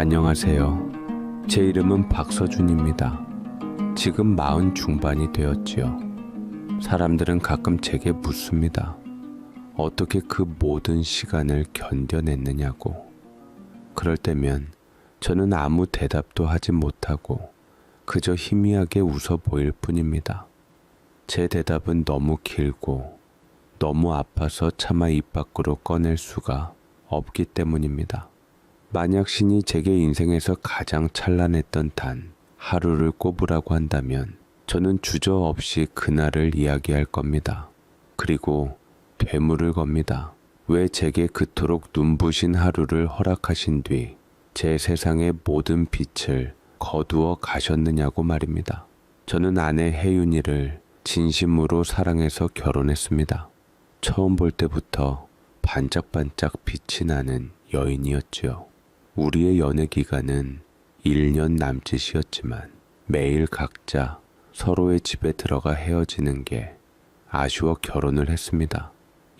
안녕하세요. 제 이름은 박서준입니다. 지금 40 중반이 되었지요. 사람들은 가끔 제게 묻습니다. 어떻게 그 모든 시간을 견뎌냈느냐고. 그럴 때면 저는 아무 대답도 하지 못하고 그저 희미하게 웃어 보일 뿐입니다. 제 대답은 너무 길고 너무 아파서 차마 입 밖으로 꺼낼 수가 없기 때문입니다. 만약 신이 제게 인생에서 가장 찬란했던 단 하루를 꼽으라고 한다면 저는 주저없이 그날을 이야기할 겁니다. 그리고 되물을 겁니다. 왜 제게 그토록 눈부신 하루를 허락하신 뒤 제 세상의 모든 빛을 거두어 가셨느냐고 말입니다. 저는 아내 혜윤이를 진심으로 사랑해서 결혼했습니다. 처음 볼 때부터 반짝반짝 빛이 나는 여인이었지요. 우리의 연애 기간은 1년 남짓이었지만 매일 각자 서로의 집에 들어가 헤어지는 게 아쉬워 결혼을 했습니다.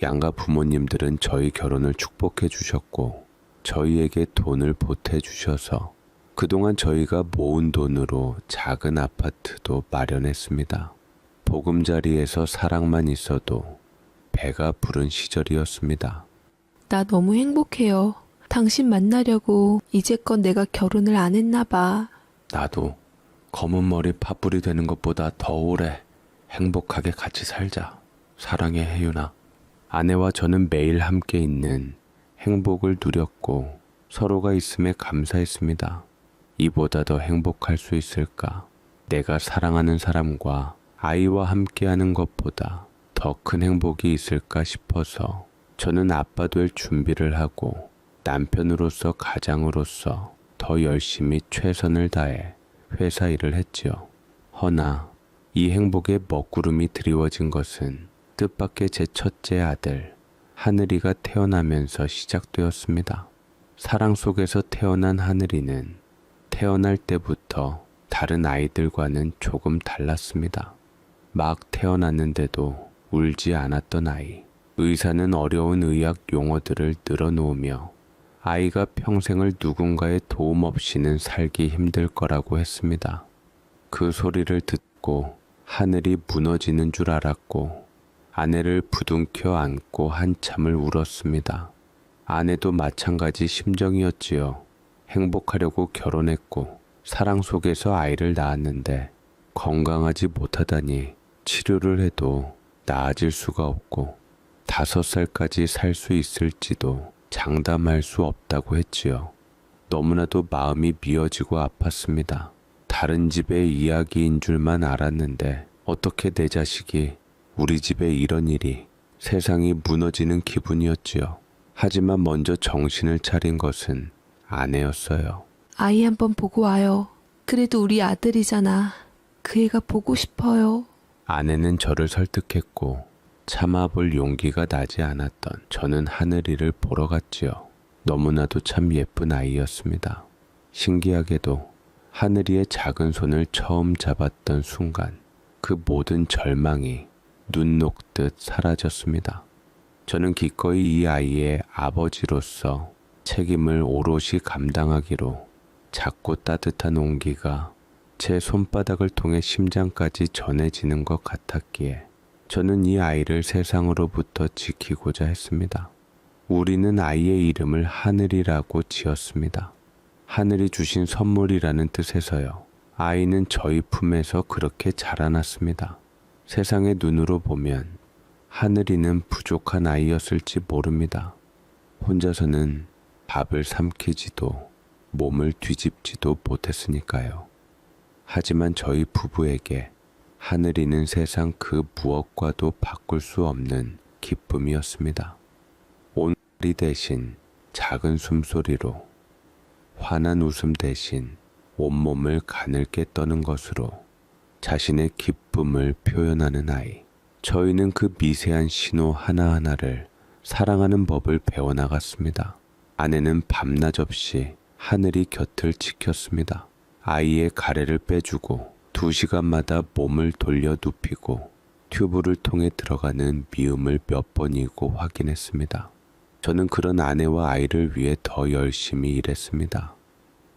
양가 부모님들은 저희 결혼을 축복해 주셨고 저희에게 돈을 보태 주셔서 그동안 저희가 모은 돈으로 작은 아파트도 마련했습니다. 보금자리에서 사랑만 있어도 배가 부른 시절이었습니다. 나 너무 행복해요. 당신 만나려고 이제껏 내가 결혼을 안 했나 봐. 나도 검은 머리 팥불이 되는 것보다 더 오래 행복하게 같이 살자. 사랑해 혜윤아. 아내와 저는 매일 함께 있는 행복을 누렸고 서로가 있음에 감사했습니다. 이보다 더 행복할 수 있을까? 내가 사랑하는 사람과 아이와 함께하는 것보다 더 큰 행복이 있을까 싶어서 저는 아빠 될 준비를 하고 남편으로서 가장으로서 더 열심히 최선을 다해 회사 일을 했지요. 허나 이 행복의 먹구름이 드리워진 것은 뜻밖의 제 첫째 아들 하늘이가 태어나면서 시작되었습니다. 사랑 속에서 태어난 하늘이는 태어날 때부터 다른 아이들과는 조금 달랐습니다. 막 태어났는데도 울지 않았던 아이. 의사는 어려운 의학 용어들을 늘어놓으며 아이가 평생을 누군가의 도움 없이는 살기 힘들 거라고 했습니다. 그 소리를 듣고 하늘이 무너지는 줄 알았고 아내를 부둥켜 안고 한참을 울었습니다. 아내도 마찬가지 심정이었지요. 행복하려고 결혼했고 사랑 속에서 아이를 낳았는데 건강하지 못하다니 치료를 해도 나아질 수가 없고 5살까지 살 수 있을지도 장담할 수 없다고 했지요. 너무나도 마음이 미어지고 아팠습니다. 다른 집의 이야기인 줄만 알았는데 어떻게 내 자식이 우리 집에 이런 일이. 세상이 무너지는 기분이었지요. 하지만 먼저 정신을 차린 것은 아내였어요. 아이 한번 보고 와요. 그래도 우리 아들이잖아. 그 애가 보고 싶어요. 아내는 저를 설득했고 참아볼 용기가 나지 않았던 저는 하늘이를 보러 갔지요. 너무나도 참 예쁜 아이였습니다. 신기하게도 하늘이의 작은 손을 처음 잡았던 순간 그 모든 절망이 눈 녹듯 사라졌습니다. 저는 기꺼이 이 아이의 아버지로서 책임을 오롯이 감당하기로 작고 따뜻한 온기가 제 손바닥을 통해 심장까지 전해지는 것 같았기에 저는 이 아이를 세상으로부터 지키고자 했습니다. 우리는 아이의 이름을 하늘이라고 지었습니다. 하늘이 주신 선물이라는 뜻에서요. 아이는 저희 품에서 그렇게 자라났습니다. 세상의 눈으로 보면 하늘이는 부족한 아이였을지 모릅니다. 혼자서는 밥을 삼키지도 몸을 뒤집지도 못했으니까요. 하지만 저희 부부에게 하늘이는 세상 그 무엇과도 바꿀 수 없는 기쁨이었습니다. 온리 대신 작은 숨소리로, 환한 웃음 대신 온몸을 가늘게 떠는 것으로 자신의 기쁨을 표현하는 아이. 저희는 그 미세한 신호 하나하나를 사랑하는 법을 배워나갔습니다. 아내는 밤낮 없이 하늘이 곁을 지켰습니다. 아이의 가래를 빼주고 2시간마다 몸을 돌려 눕히고 튜브를 통해 들어가는 미음을 몇 번이고 확인했습니다. 저는 그런 아내와 아이를 위해 더 열심히 일했습니다.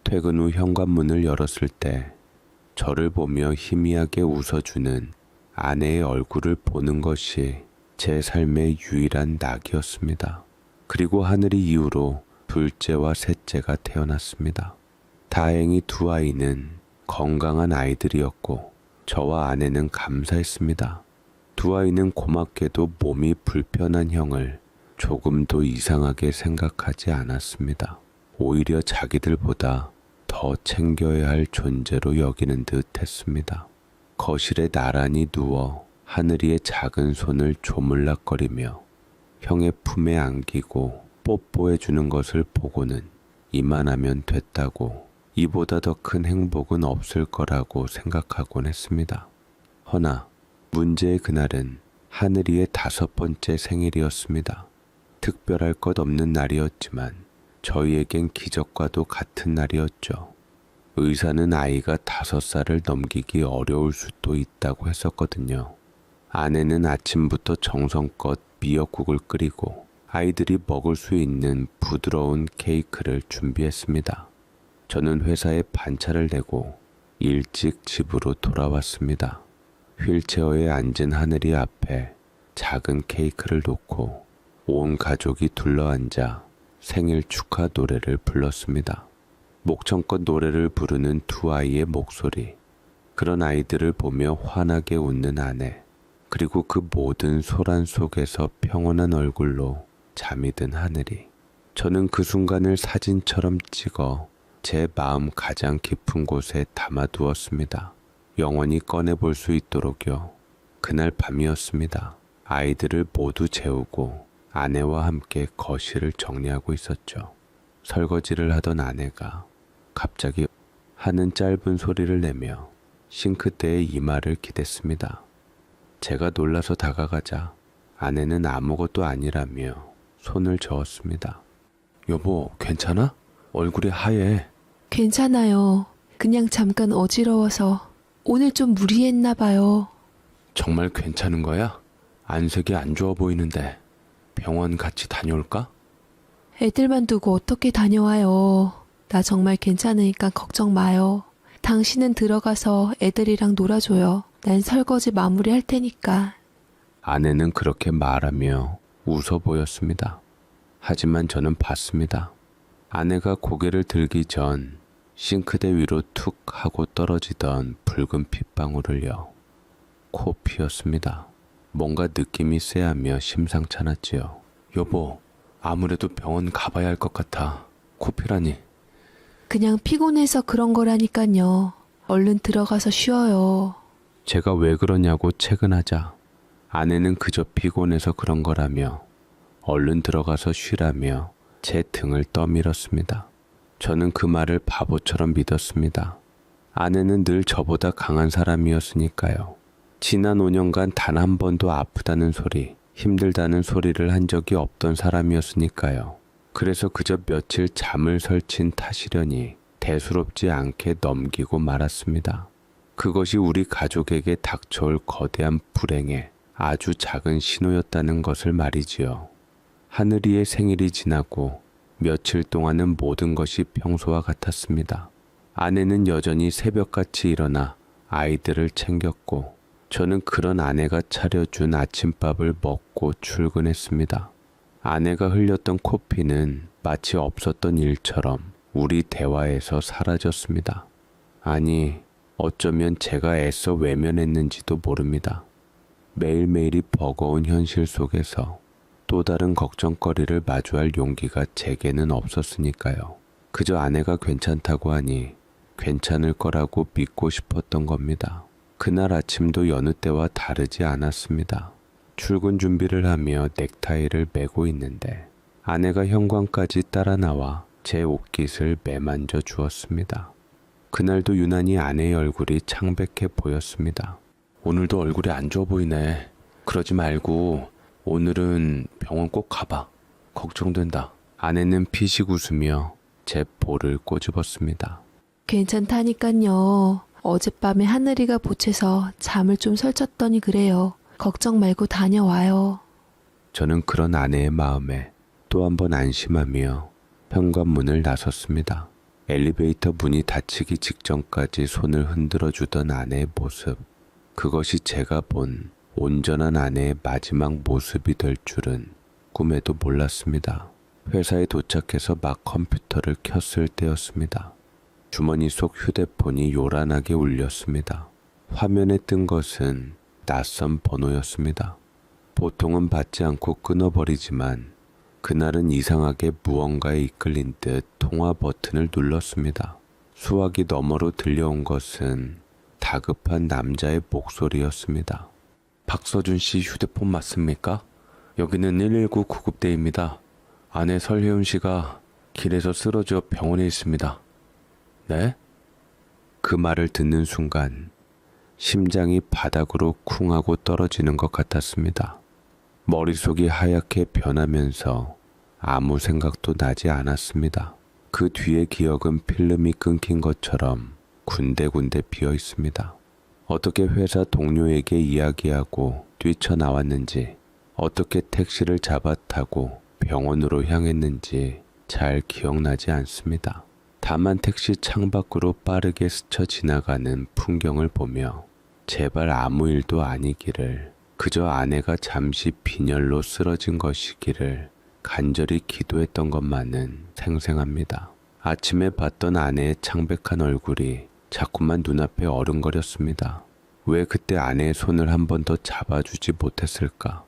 퇴근 후 현관문을 열었을 때 저를 보며 희미하게 웃어주는 아내의 얼굴을 보는 것이 제 삶의 유일한 낙이었습니다. 그리고 하늘이 이후로 둘째와 셋째가 태어났습니다. 다행히 두 아이는 건강한 아이들이었고 저와 아내는 감사했습니다. 두 아이는 고맙게도 몸이 불편한 형을 조금도 이상하게 생각하지 않았습니다. 오히려 자기들보다 더 챙겨야 할 존재로 여기는 듯 했습니다. 거실에 나란히 누워 하늘이의 작은 손을 조물락거리며 형의 품에 안기고 뽀뽀해주는 것을 보고는 이만하면 됐다고, 이보다 더 큰 행복은 없을 거라고 생각하곤 했습니다. 허나 문제의 그날은 하늘이의 5번째 생일이었습니다. 특별할 것 없는 날이었지만 저희에겐 기적과도 같은 날이었죠. 의사는 아이가 5살을 넘기기 어려울 수도 있다고 했었거든요. 아내는 아침부터 정성껏 미역국을 끓이고 아이들이 먹을 수 있는 부드러운 케이크를 준비했습니다. 저는 회사에 반차를 내고 일찍 집으로 돌아왔습니다. 휠체어에 앉은 하늘이 앞에 작은 케이크를 놓고 온 가족이 둘러앉아 생일 축하 노래를 불렀습니다. 목청껏 노래를 부르는 두 아이의 목소리, 그런 아이들을 보며 환하게 웃는 아내, 그리고 그 모든 소란 속에서 평온한 얼굴로 잠이 든 하늘이. 저는 그 순간을 사진처럼 찍어 제 마음 가장 깊은 곳에 담아두었습니다. 영원히 꺼내볼 수 있도록요. 그날 밤이었습니다. 아이들을 모두 재우고 아내와 함께 거실을 정리하고 있었죠. 설거지를 하던 아내가 갑자기 하는 짧은 소리를 내며 싱크대에 이마를 기댔습니다. 제가 놀라서 다가가자 아내는 아무것도 아니라며 손을 저었습니다. 여보, 괜찮아? 얼굴이 하얘. 괜찮아요. 그냥 잠깐 어지러워서 오늘 좀 무리했나 봐요. 정말 괜찮은 거야? 안색이 안 좋아 보이는데 병원 같이 다녀올까? 애들만 두고 어떻게 다녀와요. 나 정말 괜찮으니까 걱정 마요. 당신은 들어가서 애들이랑 놀아줘요. 난 설거지 마무리할 테니까. 아내는 그렇게 말하며 웃어 보였습니다. 하지만 저는 봤습니다. 아내가 고개를 들기 전 싱크대 위로 툭 하고 떨어지던 붉은 핏방울을요. 코피였습니다. 뭔가 느낌이 쎄하며 심상찮았지요. 여보, 아무래도 병원 가봐야 할 것 같아. 코피라니. 그냥 피곤해서 그런 거라니깐요. 얼른 들어가서 쉬어요. 제가 왜 그러냐고 채근하자 아내는 그저 피곤해서 그런 거라며 얼른 들어가서 쉬라며 제 등을 떠밀었습니다. 저는 그 말을 바보처럼 믿었습니다. 아내는 늘 저보다 강한 사람이었으니까요. 지난 5년간 단 한 번도 아프다는 소리, 힘들다는 소리를 한 적이 없던 사람이었으니까요. 그래서 그저 며칠 잠을 설친 탓이려니 대수롭지 않게 넘기고 말았습니다. 그것이 우리 가족에게 닥쳐올 거대한 불행의 아주 작은 신호였다는 것을 말이지요. 하늘이의 생일이 지나고 며칠 동안은 모든 것이 평소와 같았습니다. 아내는 여전히 새벽같이 일어나 아이들을 챙겼고 저는 그런 아내가 차려준 아침밥을 먹고 출근했습니다. 아내가 흘렸던 코피는 마치 없었던 일처럼 우리 대화에서 사라졌습니다. 아니, 어쩌면 제가 애써 외면했는지도 모릅니다. 매일매일이 버거운 현실 속에서 또 다른 걱정거리를 마주할 용기가 제게는 없었으니까요. 그저 아내가 괜찮다고 하니 괜찮을 거라고 믿고 싶었던 겁니다. 그날 아침도 여느 때와 다르지 않았습니다. 출근 준비를 하며 넥타이를 매고 있는데 아내가 현관까지 따라 나와 제 옷깃을 매만져 주었습니다. 그날도 유난히 아내의 얼굴이 창백해 보였습니다. 오늘도 얼굴이 안 좋아 보이네. 그러지 말고 오늘은 병원 꼭 가봐. 걱정된다. 아내는 피식 웃으며 제 볼을 꼬집었습니다. 괜찮다니깐요. 어젯밤에 하늘이가 보채서 잠을 좀 설쳤더니 그래요. 걱정 말고 다녀와요. 저는 그런 아내의 마음에 또 한 번 안심하며 현관문을 나섰습니다. 엘리베이터 문이 닫히기 직전까지 손을 흔들어 주던 아내의 모습, 그것이 제가 본 온전한 아내의 마지막 모습이 될 줄은 꿈에도 몰랐습니다. 회사에 도착해서 막 컴퓨터를 켰을 때였습니다. 주머니 속 휴대폰이 요란하게 울렸습니다. 화면에 뜬 것은 낯선 번호였습니다. 보통은 받지 않고 끊어버리지만 그날은 이상하게 무언가에 이끌린 듯 통화 버튼을 눌렀습니다. 수화기 너머로 들려온 것은 다급한 남자의 목소리였습니다. 박서준 씨 휴대폰 맞습니까? 여기는 119 구급대입니다. 아내 설혜운 씨가 길에서 쓰러져 병원에 있습니다. 네? 그 말을 듣는 순간 심장이 바닥으로 쿵 하고 떨어지는 것 같았습니다. 머릿속이 하얗게 변하면서 아무 생각도 나지 않았습니다. 그 뒤의 기억은 필름이 끊긴 것처럼 군데군데 비어 있습니다. 어떻게 회사 동료에게 이야기하고 뛰쳐나왔는지, 어떻게 택시를 잡아 타고 병원으로 향했는지 잘 기억나지 않습니다. 다만 택시 창밖으로 빠르게 스쳐 지나가는 풍경을 보며 제발 아무 일도 아니기를, 그저 아내가 잠시 빈혈로 쓰러진 것이기를 간절히 기도했던 것만은 생생합니다. 아침에 봤던 아내의 창백한 얼굴이 자꾸만 눈앞에 어른거렸습니다. 왜 그때 아내의 손을 한 번 더 잡아주지 못했을까?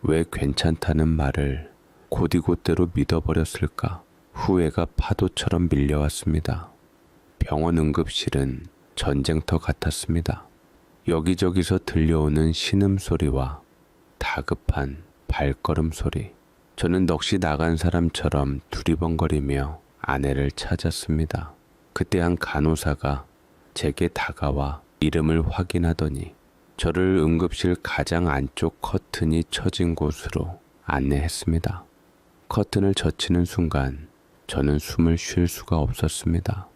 왜 괜찮다는 말을 곧이곧대로 믿어버렸을까? 후회가 파도처럼 밀려왔습니다. 병원 응급실은 전쟁터 같았습니다. 여기저기서 들려오는 신음소리와 다급한 발걸음 소리. 저는 넋이 나간 사람처럼 두리번거리며 아내를 찾았습니다. 그때 한 간호사가 제게 다가와 이름을 확인하더니 저를 응급실 가장 안쪽 커튼이 쳐진 곳으로 안내했습니다. 커튼을 젖히는 순간 저는 숨을 쉴 수가 없었습니다.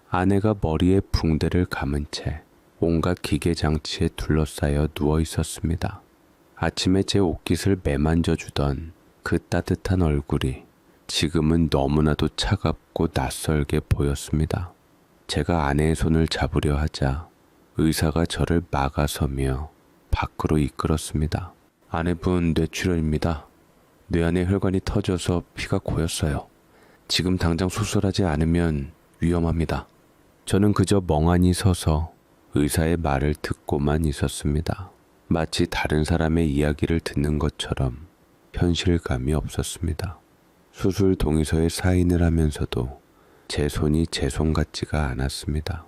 아내가 머리에 붕대를 감은 채 온갖 기계 장치에 둘러싸여 누워 있었습니다. 아침에 제 옷깃을 매만져 주던 그 따뜻한 얼굴이 지금은 너무나도 차갑고 낯설게 보였습니다. 제가 아내의 손을 잡으려 하자 의사가 저를 막아서며 밖으로 이끌었습니다. 아내분 뇌출혈입니다. 뇌 안에 혈관이 터져서 피가 고였어요. 지금 당장 수술하지 않으면 위험합니다. 저는 그저 멍하니 서서 의사의 말을 듣고만 있었습니다. 마치 다른 사람의 이야기를 듣는 것처럼 현실감이 없었습니다. 수술 동의서에 사인을 하면서도 제 손이 제 손 같지가 않았습니다.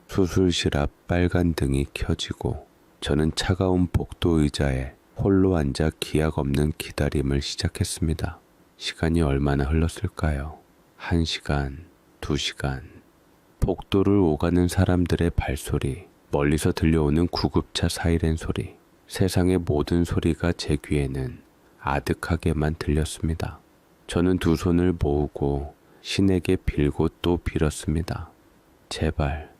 수술실 앞 빨간 등이 켜지고 저는 차가운 복도 의자에 홀로 앉아 기약 없는 기다림을 시작했습니다. 시간이 얼마나 흘렀을까요? 1시간, 2시간. 복도를 오가는 사람들의 발소리, 멀리서 들려오는 구급차 사이렌 소리, 세상의 모든 소리가 제 귀에는 아득하게만 들렸습니다. 저는 두 손을 모으고 신에게 빌고 또 빌었습니다. 제발,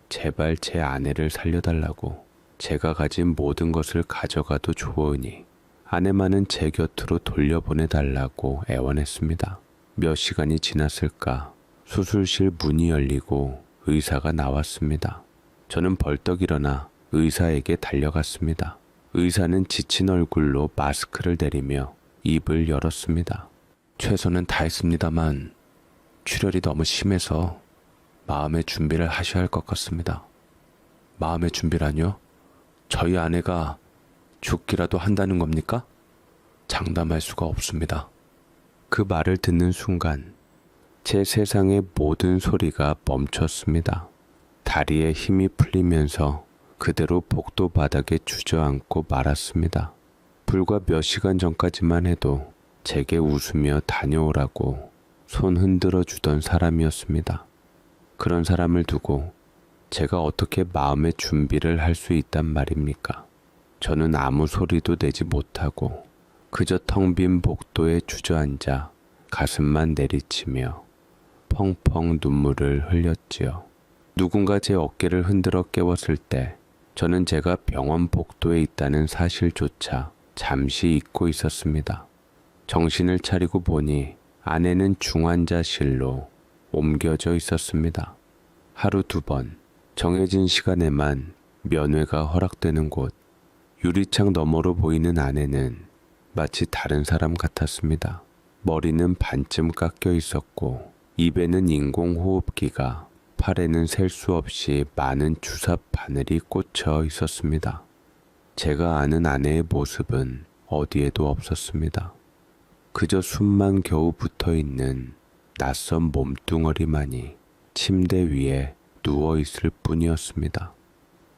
제발 제 아내를 살려달라고. 제가 가진 모든 것을 가져가도 좋으니 아내만은 제 곁으로 돌려보내달라고 애원했습니다. 몇 시간이 지났을까? 수술실 문이 열리고 의사가 나왔습니다. 저는 벌떡 일어나 의사에게 달려갔습니다. 의사는 지친 얼굴로 마스크를 내리며 입을 열었습니다. 최선은 다했습니다만 출혈이 너무 심해서 마음의 준비를 하셔야 할 것 같습니다. 마음의 준비라뇨? 저희 아내가 죽기라도 한다는 겁니까? 장담할 수가 없습니다. 그 말을 듣는 순간 제 세상의 모든 소리가 멈췄습니다. 다리에 힘이 풀리면서 그대로 복도 바닥에 주저앉고 말았습니다. 불과 몇 시간 전까지만 해도 제게 웃으며 다녀오라고 손 흔들어 주던 사람이었습니다. 그런 사람을 두고 제가 어떻게 마음의 준비를 할 수 있단 말입니까? 저는 아무 소리도 내지 못하고 그저 텅 빈 복도에 주저앉아 가슴만 내리치며 펑펑 눈물을 흘렸지요. 누군가 제 어깨를 흔들어 깨웠을 때 저는 제가 병원 복도에 있다는 사실조차 잠시 잊고 있었습니다. 정신을 차리고 보니 아내는 중환자실로 옮겨져 있었습니다. 하루 2번 정해진 시간에만 면회가 허락되는 곳. 유리창 너머로 보이는 아내는 마치 다른 사람 같았습니다. 머리는 반쯤 깎여 있었고 입에는 인공호흡기가, 팔에는 셀 수 없이 많은 주사 바늘이 꽂혀 있었습니다. 제가 아는 아내의 모습은 어디에도 없었습니다. 그저 숨만 겨우 붙어 있는 낯선 몸뚱어리만이 침대 위에 누워 있을 뿐이었습니다.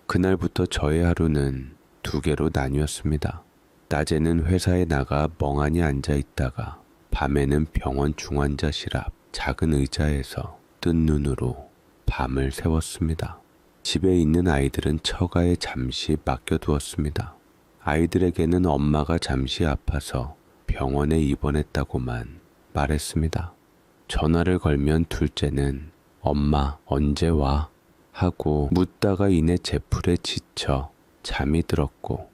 그날부터 저의 하루는 2개로 나뉘었습니다. 낮에는 회사에 나가 멍하니 앉아 있다가 밤에는 병원 중환자실 앞 작은 의자에서 뜬 눈으로 밤을 새웠습니다. 집에 있는 아이들은 처가에 잠시 맡겨두었습니다. 아이들에게는 엄마가 잠시 아파서 병원에 입원했다고만 말했습니다. 전화를 걸면 둘째는 엄마 언제 와? 하고 묻다가 이내 제풀에 지쳐 잠이 들었고,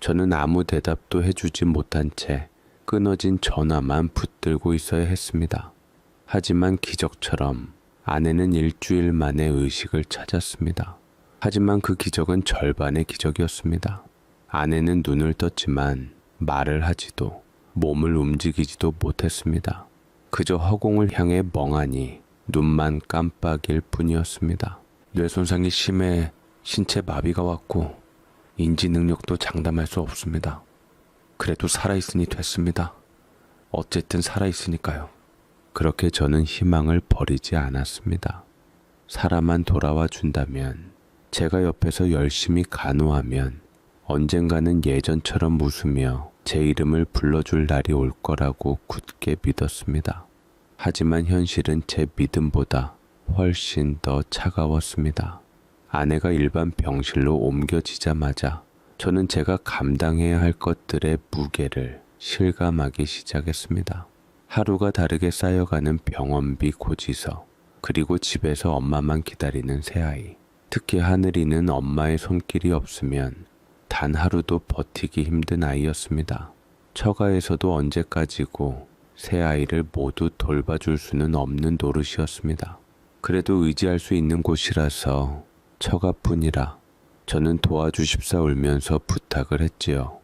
저는 아무 대답도 해주지 못한 채 끊어진 전화만 붙들고 있어야 했습니다. 하지만 기적처럼 아내는 일주일 만에 의식을 찾았습니다. 하지만 그 기적은 절반의 기적이었습니다. 아내는 눈을 떴지만 말을 하지도 몸을 움직이지도 못했습니다. 그저 허공을 향해 멍하니 눈만 깜빡일 뿐이었습니다. 뇌손상이 심해 신체 마비가 왔고 인지 능력도 장담할 수 없습니다. 그래도 살아있으니 됐습니다. 어쨌든 살아있으니까요. 그렇게 저는 희망을 버리지 않았습니다. 사람만 돌아와 준다면, 제가 옆에서 열심히 간호하면 언젠가는 예전처럼 웃으며 제 이름을 불러줄 날이 올 거라고 굳게 믿었습니다. 하지만 현실은 제 믿음보다 훨씬 더 차가웠습니다. 아내가 일반 병실로 옮겨지자마자 저는 제가 감당해야 할 것들의 무게를 실감하기 시작했습니다. 하루가 다르게 쌓여가는 병원비 고지서, 그리고 집에서 엄마만 기다리는 새아이. 특히 하늘이는 엄마의 손길이 없으면 단 하루도 버티기 힘든 아이였습니다. 처가에서도 언제까지고 새아이를 모두 돌봐줄 수는 없는 노릇이었습니다. 그래도 의지할 수 있는 곳이라서 처가뿐이라 저는 도와주십사 울면서 부탁을 했지요.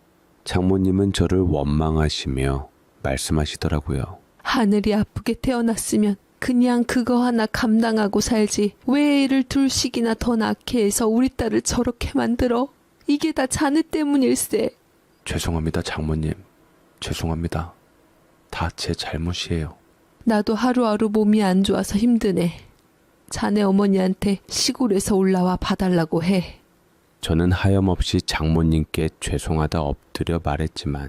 장모님은 저를 원망하시며 말씀하시더라고요. 하늘이 아프게 태어났으면 그냥 그거 하나 감당하고 살지. 왜 애를 2씩이나 더 낳게 해서 우리 딸을 저렇게 만들어? 이게 다 자네 때문일세. 죄송합니다, 장모님. 죄송합니다. 다 제 잘못이에요. 나도 하루하루 몸이 안 좋아서 힘드네. 자네 어머니한테 시골에서 올라와 봐달라고 해. 저는 하염없이 장모님께 죄송하다 엎드려 말했지만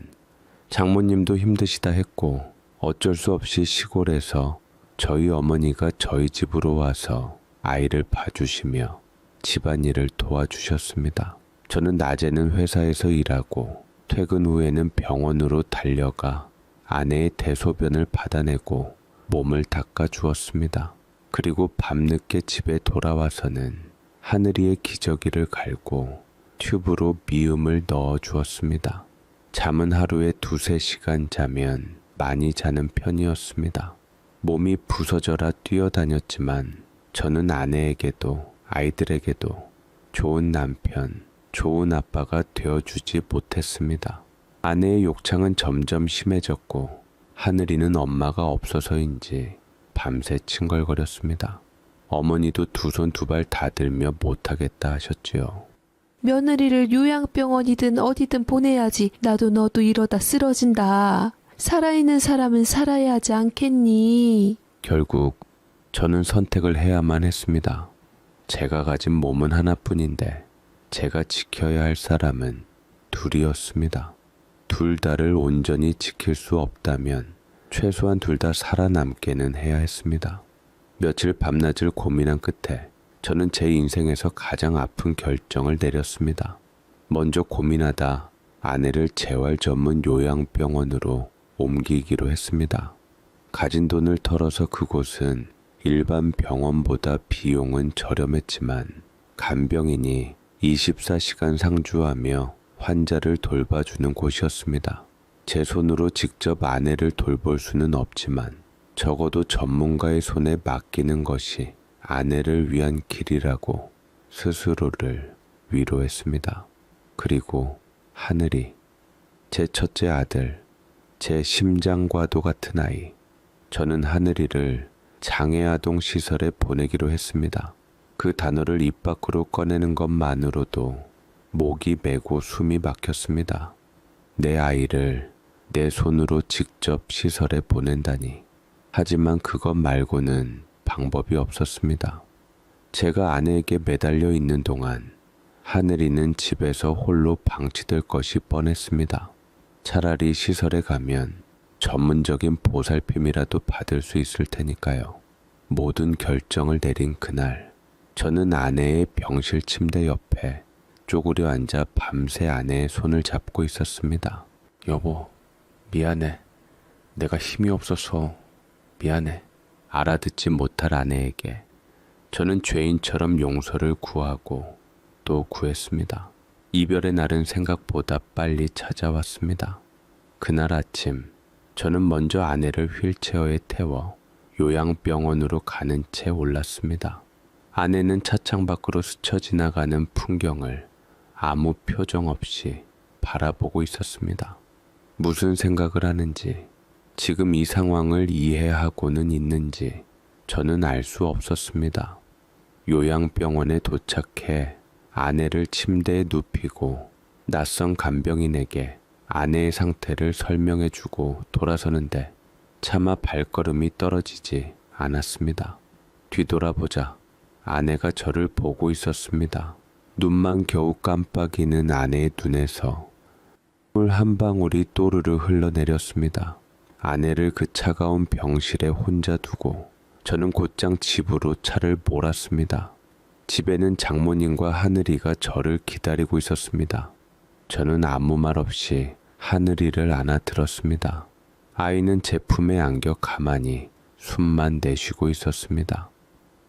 장모님도 힘드시다 했고, 어쩔 수 없이 시골에서 저희 어머니가 저희 집으로 와서 아이를 봐주시며 집안일을 도와주셨습니다. 저는 낮에는 회사에서 일하고 퇴근 후에는 병원으로 달려가 아내의 대소변을 받아내고 몸을 닦아 주었습니다. 그리고 밤늦게 집에 돌아와서는 하늘이의 기저귀를 갈고 튜브로 미음을 넣어 주었습니다. 잠은 하루에 2-3시간 자면 많이 자는 편이었습니다. 몸이 부서져라 뛰어다녔지만 저는 아내에게도 아이들에게도 좋은 남편, 좋은 아빠가 되어주지 못했습니다. 아내의 욕창은 점점 심해졌고 하늘이는 엄마가 없어서인지 밤새 칭얼거렸습니다. 어머니도 2손 2발 다 들며 못하겠다 하셨지요. 며느리를 요양병원이든 어디든 보내야지. 나도 너도 이러다 쓰러진다. 살아있는 사람은 살아야 하지 않겠니? 결국 저는 선택을 해야만 했습니다. 제가 가진 몸은 하나뿐인데 제가 지켜야 할 사람은 둘이었습니다. 둘 다를 온전히 지킬 수 없다면 최소한 둘 다 살아남게는 해야 했습니다. 며칠 밤낮을 고민한 끝에 저는 제 인생에서 가장 아픈 결정을 내렸습니다. 먼저 고민하다 아내를 재활 전문 요양병원으로 옮기기로 했습니다. 가진 돈을 털어서 그곳은 일반 병원보다 비용은 저렴했지만 간병인이 24시간 상주하며 환자를 돌봐주는 곳이었습니다. 제 손으로 직접 아내를 돌볼 수는 없지만 적어도 전문가의 손에 맡기는 것이 아내를 위한 길이라고 스스로를 위로했습니다. 그리고 하늘이, 제 첫째 아들, 제 심장과도 같은 아이, 저는 하늘이를 장애아동 시설에 보내기로 했습니다. 그 단어를 입 밖으로 꺼내는 것만으로도 목이 메고 숨이 막혔습니다. 내 아이를 내 손으로 직접 시설에 보낸다니. 하지만 그것 말고는 방법이 없었습니다. 제가 아내에게 매달려 있는 동안 하늘이는 집에서 홀로 방치될 것이 뻔했습니다. 차라리 시설에 가면 전문적인 보살핌이라도 받을 수 있을 테니까요. 모든 결정을 내린 그날, 저는 아내의 병실 침대 옆에 쪼그려 앉아 밤새 아내의 손을 잡고 있었습니다. 여보, 미안해. 내가 힘이 없어서 미안해. 알아듣지 못할 아내에게 저는 죄인처럼 용서를 구하고 또 구했습니다. 이별의 날은 생각보다 빨리 찾아왔습니다. 그날 아침, 저는 먼저 아내를 휠체어에 태워 요양병원으로 가는 채 올랐습니다. 아내는 차창 밖으로 스쳐 지나가는 풍경을 아무 표정 없이 바라보고 있었습니다. 무슨 생각을 하는지, 지금 이 상황을 이해하고는 있는지 저는 알 수 없었습니다. 요양병원에 도착해 아내를 침대에 눕히고 낯선 간병인에게 아내의 상태를 설명해주고 돌아서는데 차마 발걸음이 떨어지지 않았습니다. 뒤돌아보자 아내가 저를 보고 있었습니다. 눈만 겨우 깜빡이는 아내의 눈에서 물 한 방울이 또르르 흘러내렸습니다. 아내를 그 차가운 병실에 혼자 두고 저는 곧장 집으로 차를 몰았습니다. 집에는 장모님과 하늘이가 저를 기다리고 있었습니다. 저는 아무 말 없이 하늘이를 안아 들었습니다. 아이는 제 품에 안겨 가만히 숨만 내쉬고 있었습니다.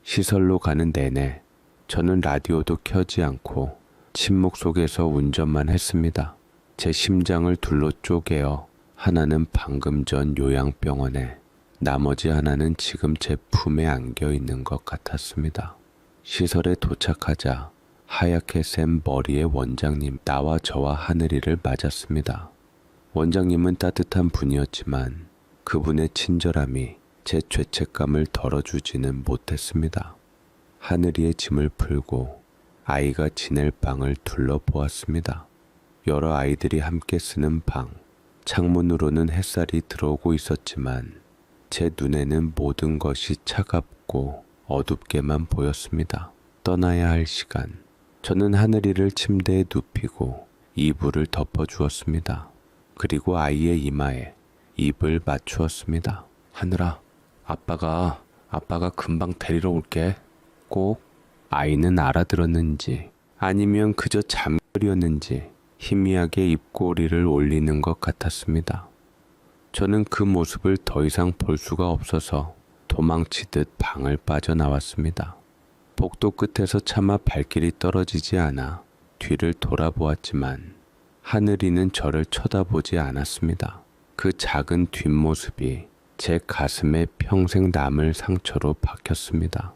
시설로 가는 내내 저는 라디오도 켜지 않고 침묵 속에서 운전만 했습니다. 제 심장을 둘로 쪼개어 하나는 방금 전 요양병원에, 나머지 하나는 지금 제 품에 안겨 있는 것 같았습니다. 시설에 도착하자 하얗게 센 머리의 원장님, 나와 저와 하늘이를 맞았습니다. 원장님은 따뜻한 분이었지만 그분의 친절함이 제 죄책감을 덜어주지는 못했습니다. 하늘이의 짐을 풀고 아이가 지낼 방을 둘러보았습니다. 여러 아이들이 함께 쓰는 방, 창문으로는 햇살이 들어오고 있었지만 제 눈에는 모든 것이 차갑고 어둡게만 보였습니다. 떠나야 할 시간, 저는 하늘이를 침대에 눕히고 이불을 덮어주었습니다. 그리고 아이의 이마에 입을 맞추었습니다. 하늘아, 아빠가 금방 데리러 올게. 꼭. 아이는 알아들었는지 아니면 그저 잠결이었는지 희미하게 입꼬리를 올리는 것 같았습니다. 저는 그 모습을 더 이상 볼 수가 없어서 도망치듯 방을 빠져나왔습니다. 복도 끝에서 차마 발길이 떨어지지 않아 뒤를 돌아보았지만 하늘이는 저를 쳐다보지 않았습니다. 그 작은 뒷모습이 제 가슴에 평생 남을 상처로 박혔습니다.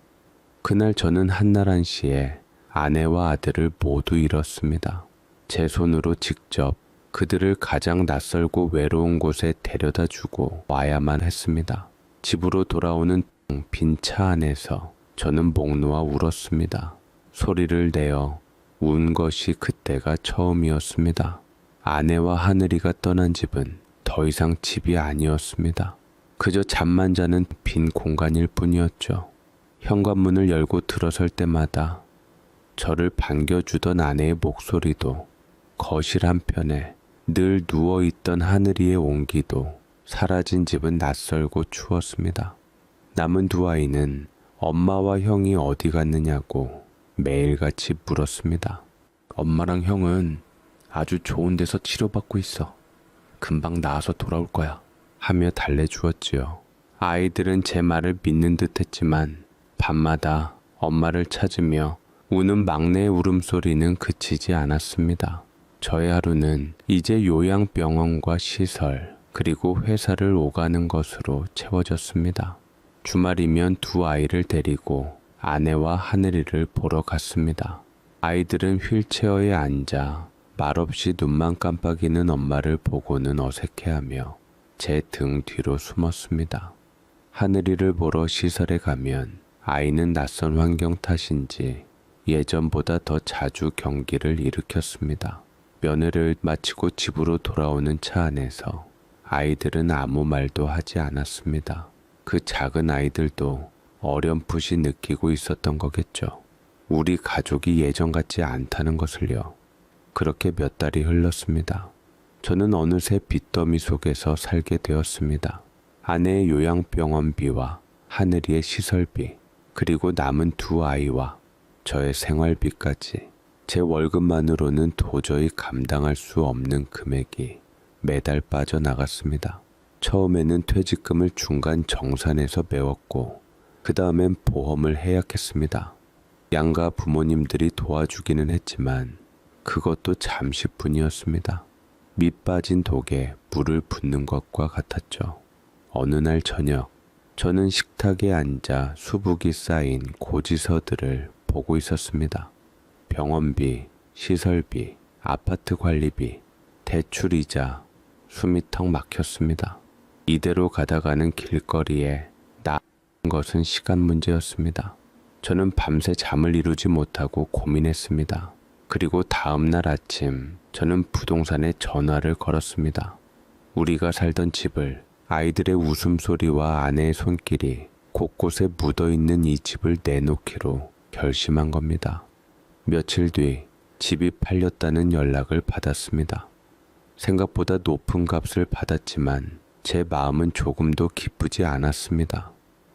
그날 저는 한나란시에 아내와 아들을 모두 잃었습니다. 제 손으로 직접 그들을 가장 낯설고 외로운 곳에 데려다 주고 와야만 했습니다. 집으로 돌아오는 빈 차 안에서 저는 목 놓아 울었습니다. 소리를 내어 운 것이 그때가 처음이었습니다. 아내와 하늘이가 떠난 집은 더 이상 집이 아니었습니다. 그저 잠만 자는 빈 공간일 뿐이었죠. 현관문을 열고 들어설 때마다 저를 반겨주던 아내의 목소리도, 거실 한편에 늘 누워있던 하늘이의 온기도, 사라진 집은 낯설고 추웠습니다. 남은 두 아이는 엄마와 형이 어디 갔느냐고 매일같이 물었습니다. 엄마랑 형은 아주 좋은 데서 치료받고 있어. 금방 나아서 돌아올 거야. 하며 달래주었지요. 아이들은 제 말을 믿는 듯 했지만 밤마다 엄마를 찾으며 우는 막내의 울음소리는 그치지 않았습니다. 저의 하루는 이제 요양병원과 시설, 그리고 회사를 오가는 것으로 채워졌습니다. 주말이면 두 아이를 데리고 아내와 하늘이를 보러 갔습니다. 아이들은 휠체어에 앉아 말없이 눈만 깜빡이는 엄마를 보고는 어색해하며 제 등 뒤로 숨었습니다. 하늘이를 보러 시설에 가면 아이는 낯선 환경 탓인지 예전보다 더 자주 경기를 일으켰습니다. 면회를 마치고 집으로 돌아오는 차 안에서 아이들은 아무 말도 하지 않았습니다. 그 작은 아이들도 어렴풋이 느끼고 있었던 거겠죠. 우리 가족이 예전 같지 않다는 것을요. 그렇게 몇 달이 흘렀습니다. 저는 어느새 빚더미 속에서 살게 되었습니다. 아내의 요양병원비와 하늘이의 시설비, 그리고 남은 두 아이와 저의 생활비까지 제 월급만으로는 도저히 감당할 수 없는 금액이 매달 빠져나갔습니다. 처음에는 퇴직금을 중간 정산해서 메웠고 그 다음엔 보험을 해약했습니다. 양가 부모님들이 도와주기는 했지만 그것도 잠시뿐이었습니다. 밑 빠진 독에 물을 붓는 것과 같았죠. 어느 날 저녁, 저는 식탁에 앉아 수북이 쌓인 고지서들을 보고 있었습니다. 병원비, 시설비, 아파트 관리비, 대출이자, 숨이 턱 막혔습니다. 이대로 가다가는 길거리에 나은 것은 시간 문제였습니다. 저는 밤새 잠을 이루지 못하고 고민했습니다. 그리고 다음 날 아침 저는 부동산에 전화를 걸었습니다. 우리가 살던 집을, 아이들의 웃음소리와 아내의 손길이 곳곳에 묻어있는 이 집을 내놓기로 결심한 겁니다. 며칠 뒤 집이 팔렸다는 연락을 받았습니다. 생각보다 높은 값을 받았지만 제 마음은 조금도 기쁘지 않았습니다.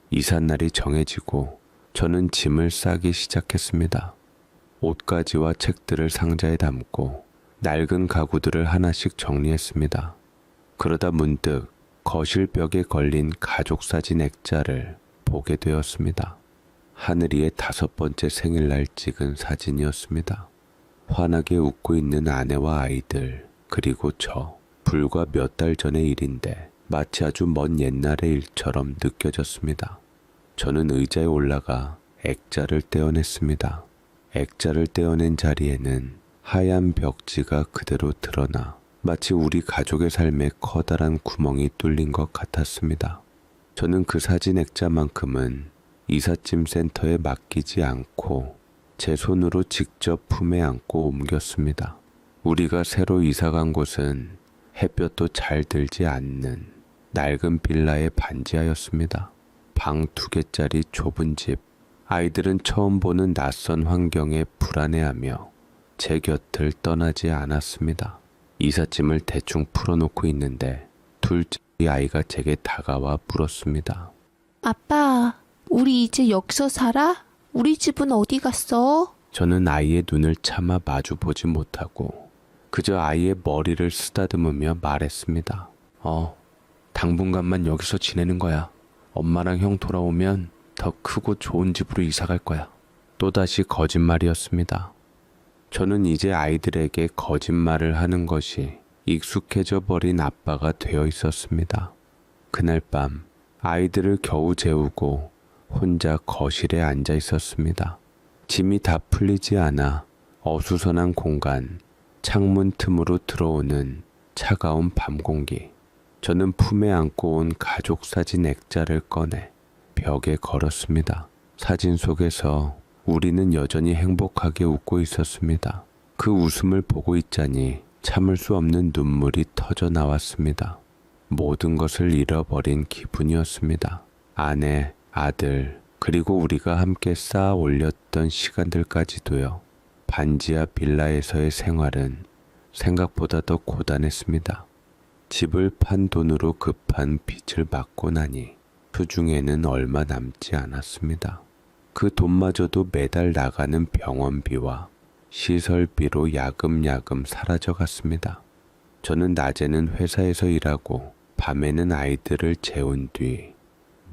이삿날이 정해지고 저는 짐을 싸기 시작했습니다. 옷가지와 책들을 상자에 담고 낡은 가구들을 하나씩 정리했습니다. 그러다 문득 거실 벽에 걸린 가족사진 액자를 보게 되었습니다. 하늘이의 5번째 생일날 찍은 사진이었습니다. 환하게 웃고 있는 아내와 아이들, 그리고 저. 불과 몇 달 전의 일인데 마치 아주 먼 옛날의 일처럼 느껴졌습니다. 저는 의자에 올라가 액자를 떼어냈습니다. 액자를 떼어낸 자리에는 하얀 벽지가 그대로 드러나 마치 우리 가족의 삶에 커다란 구멍이 뚫린 것 같았습니다. 저는 그 사진 액자만큼은 이삿짐 센터에 맡기지 않고 제 손으로 직접 품에 안고 옮겼습니다. 우리가 새로 이사간 곳은 햇볕도 잘 들지 않는 낡은 빌라의 반지하였습니다. 방 2개짜리 좁은 집. 아이들은 처음 보는 낯선 환경에 불안해하며 제 곁을 떠나지 않았습니다. 이삿짐을 대충 풀어놓고 있는데 둘째 아이가 제게 다가와 물었습니다. 아빠, 우리 이제 여기서 살아? 우리 집은 어디 갔어? 저는 아이의 눈을 차마 마주보지 못하고 그저 아이의 머리를 쓰다듬으며 말했습니다. 당분간만 여기서 지내는 거야. 엄마랑 형 돌아오면 더 크고 좋은 집으로 이사 갈 거야. 또다시 거짓말이었습니다. 저는 이제 아이들에게 거짓말을 하는 것이 익숙해져 버린 아빠가 되어 있었습니다. 그날 밤 아이들을 겨우 재우고 혼자 거실에 앉아 있었습니다. 짐이 다 풀리지 않아 어수선한 공간, 창문 틈으로 들어오는 차가운 밤 공기. 저는 품에 안고 온 가족 사진 액자를 꺼내 벽에 걸었습니다. 사진 속에서 우리는 여전히 행복하게 웃고 있었습니다. 그 웃음을 보고 있자니 참을 수 없는 눈물이 터져 나왔습니다. 모든 것을 잃어버린 기분이었습니다. 아내, 아들, 그리고 우리가 함께 쌓아 올렸던 시간들까지도요. 반지하 빌라에서의 생활은 생각보다 더 고단했습니다. 집을 판 돈으로 급한 빚을 막고 나니 수중에는 얼마 남지 않았습니다. 그 돈마저도 매달 나가는 병원비와 시설비로 야금야금 사라져갔습니다. 저는 낮에는 회사에서 일하고 밤에는 아이들을 재운 뒤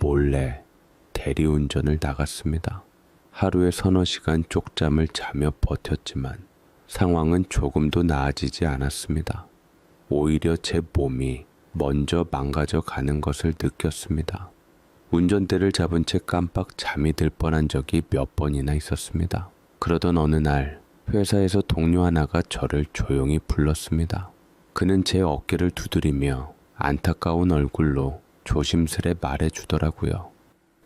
몰래 대리운전을 나갔습니다. 하루에 서너 시간 쪽잠을 자며 버텼지만 상황은 조금도 나아지지 않았습니다. 오히려 제 몸이 먼저 망가져 가는 것을 느꼈습니다. 운전대를 잡은 채 깜빡 잠이 들 뻔한 적이 몇 번이나 있었습니다. 그러던 어느 날 회사에서 동료 하나가 저를 조용히 불렀습니다. 그는 제 어깨를 두드리며 안타까운 얼굴로 조심스레 말해주더라고요.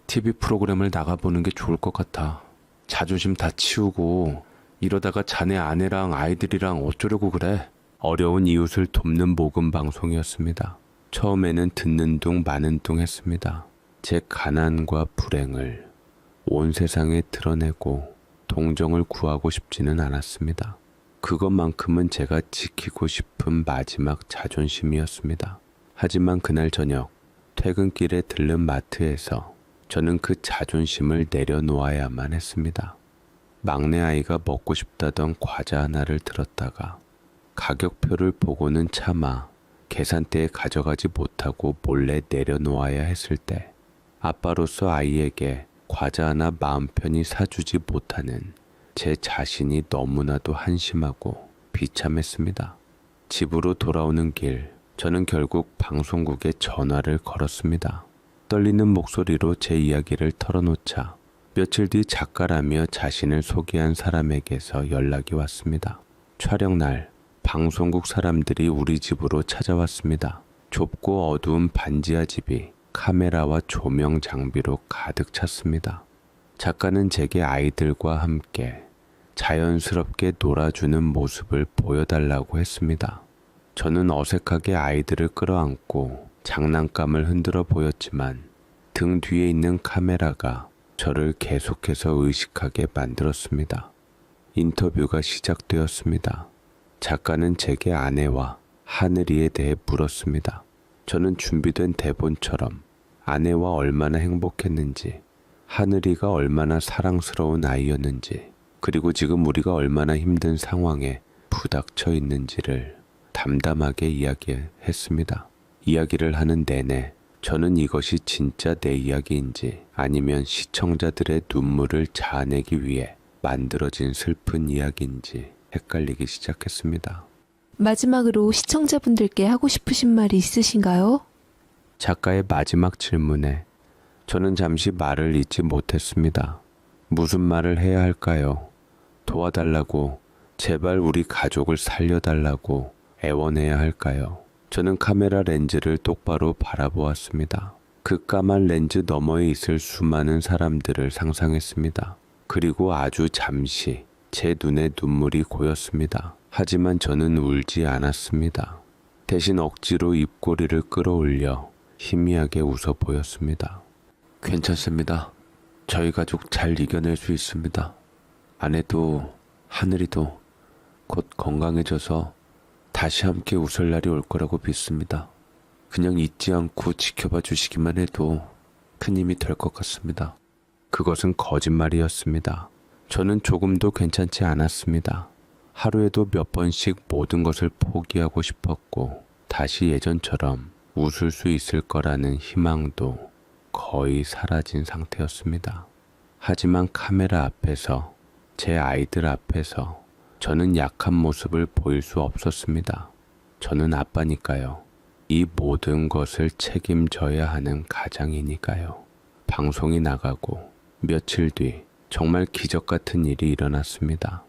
TV 프로그램을 나가보는 게 좋을 것 같아. 자존심 다 치우고 이러다가 자네 아내랑 아이들이랑 어쩌려고 그래? 어려운 이웃을 돕는 모금 방송이었습니다. 처음에는 듣는 둥 마는 둥 했습니다. 제 가난과 불행을 온 세상에 드러내고 동정을 구하고 싶지는 않았습니다. 그것만큼은 제가 지키고 싶은 마지막 자존심이었습니다. 하지만 그날 저녁 퇴근길에 들른 마트에서 저는 그 자존심을 내려놓아야만 했습니다. 막내 아이가 먹고 싶다던 과자 하나를 들었다가 가격표를 보고는 차마 계산대에 가져가지 못하고 몰래 내려놓아야 했을 때 아빠로서 아이에게 과자 하나 마음 편히 사주지 못하는 제 자신이 너무나도 한심하고 비참했습니다. 집으로 돌아오는 길, 저는 결국 방송국에 전화를 걸었습니다. 떨리는 목소리로 제 이야기를 털어놓자 며칠 뒤 작가라며 자신을 소개한 사람에게서 연락이 왔습니다. 촬영 날 방송국 사람들이 우리 집으로 찾아왔습니다. 좁고 어두운 반지하 집이 카메라와 조명 장비로 가득 찼습니다. 작가는 제게 아이들과 함께 자연스럽게 놀아주는 모습을 보여달라고 했습니다. 저는 어색하게 아이들을 끌어안고 장난감을 흔들어 보였지만 등 뒤에 있는 카메라가 저를 계속해서 의식하게 만들었습니다. 인터뷰가 시작되었습니다. 작가는 제게 아내와 하늘이에 대해 물었습니다. 저는 준비된 대본처럼 아내와 얼마나 행복했는지, 하늘이가 얼마나 사랑스러운 아이였는지, 그리고 지금 우리가 얼마나 힘든 상황에 부닥쳐 있는지를 담담하게 이야기했습니다. 이야기를 하는 내내 저는 이것이 진짜 내 이야기인지 아니면 시청자들의 눈물을 자아내기 위해 만들어진 슬픈 이야기인지 헷갈리기 시작했습니다. 마지막으로 시청자분들께 하고 싶으신 말이 있으신가요? 작가의 마지막 질문에 저는 잠시 말을 잇지 못했습니다. 무슨 말을 해야 할까요? 도와달라고, 제발 우리 가족을 살려달라고 애원해야 할까요? 저는 카메라 렌즈를 똑바로 바라보았습니다. 그 까만 렌즈 너머에 있을 수많은 사람들을 상상했습니다. 그리고 아주 잠시 제 눈에 눈물이 고였습니다. 하지만 저는 울지 않았습니다. 대신 억지로 입꼬리를 끌어올려 희미하게 웃어 보였습니다. 괜찮습니다. 저희 가족 잘 이겨낼 수 있습니다. 아내도 하늘이도 곧 건강해져서 다시 함께 웃을 날이 올 거라고 믿습니다. 그냥 잊지 않고 지켜봐 주시기만 해도 큰 힘이 될 것 같습니다. 그것은 거짓말이었습니다. 저는 조금도 괜찮지 않았습니다. 하루에도 몇 번씩 모든 것을 포기하고 싶었고 다시 예전처럼 웃을 수 있을 거라는 희망도 거의 사라진 상태였습니다. 하지만 카메라 앞에서, 제 아이들 앞에서 저는 약한 모습을 보일 수 없었습니다. 저는 아빠니까요. 이 모든 것을 책임져야 하는 가장이니까요. 방송이 나가고 며칠 뒤 정말 기적 같은 일이 일어났습니다.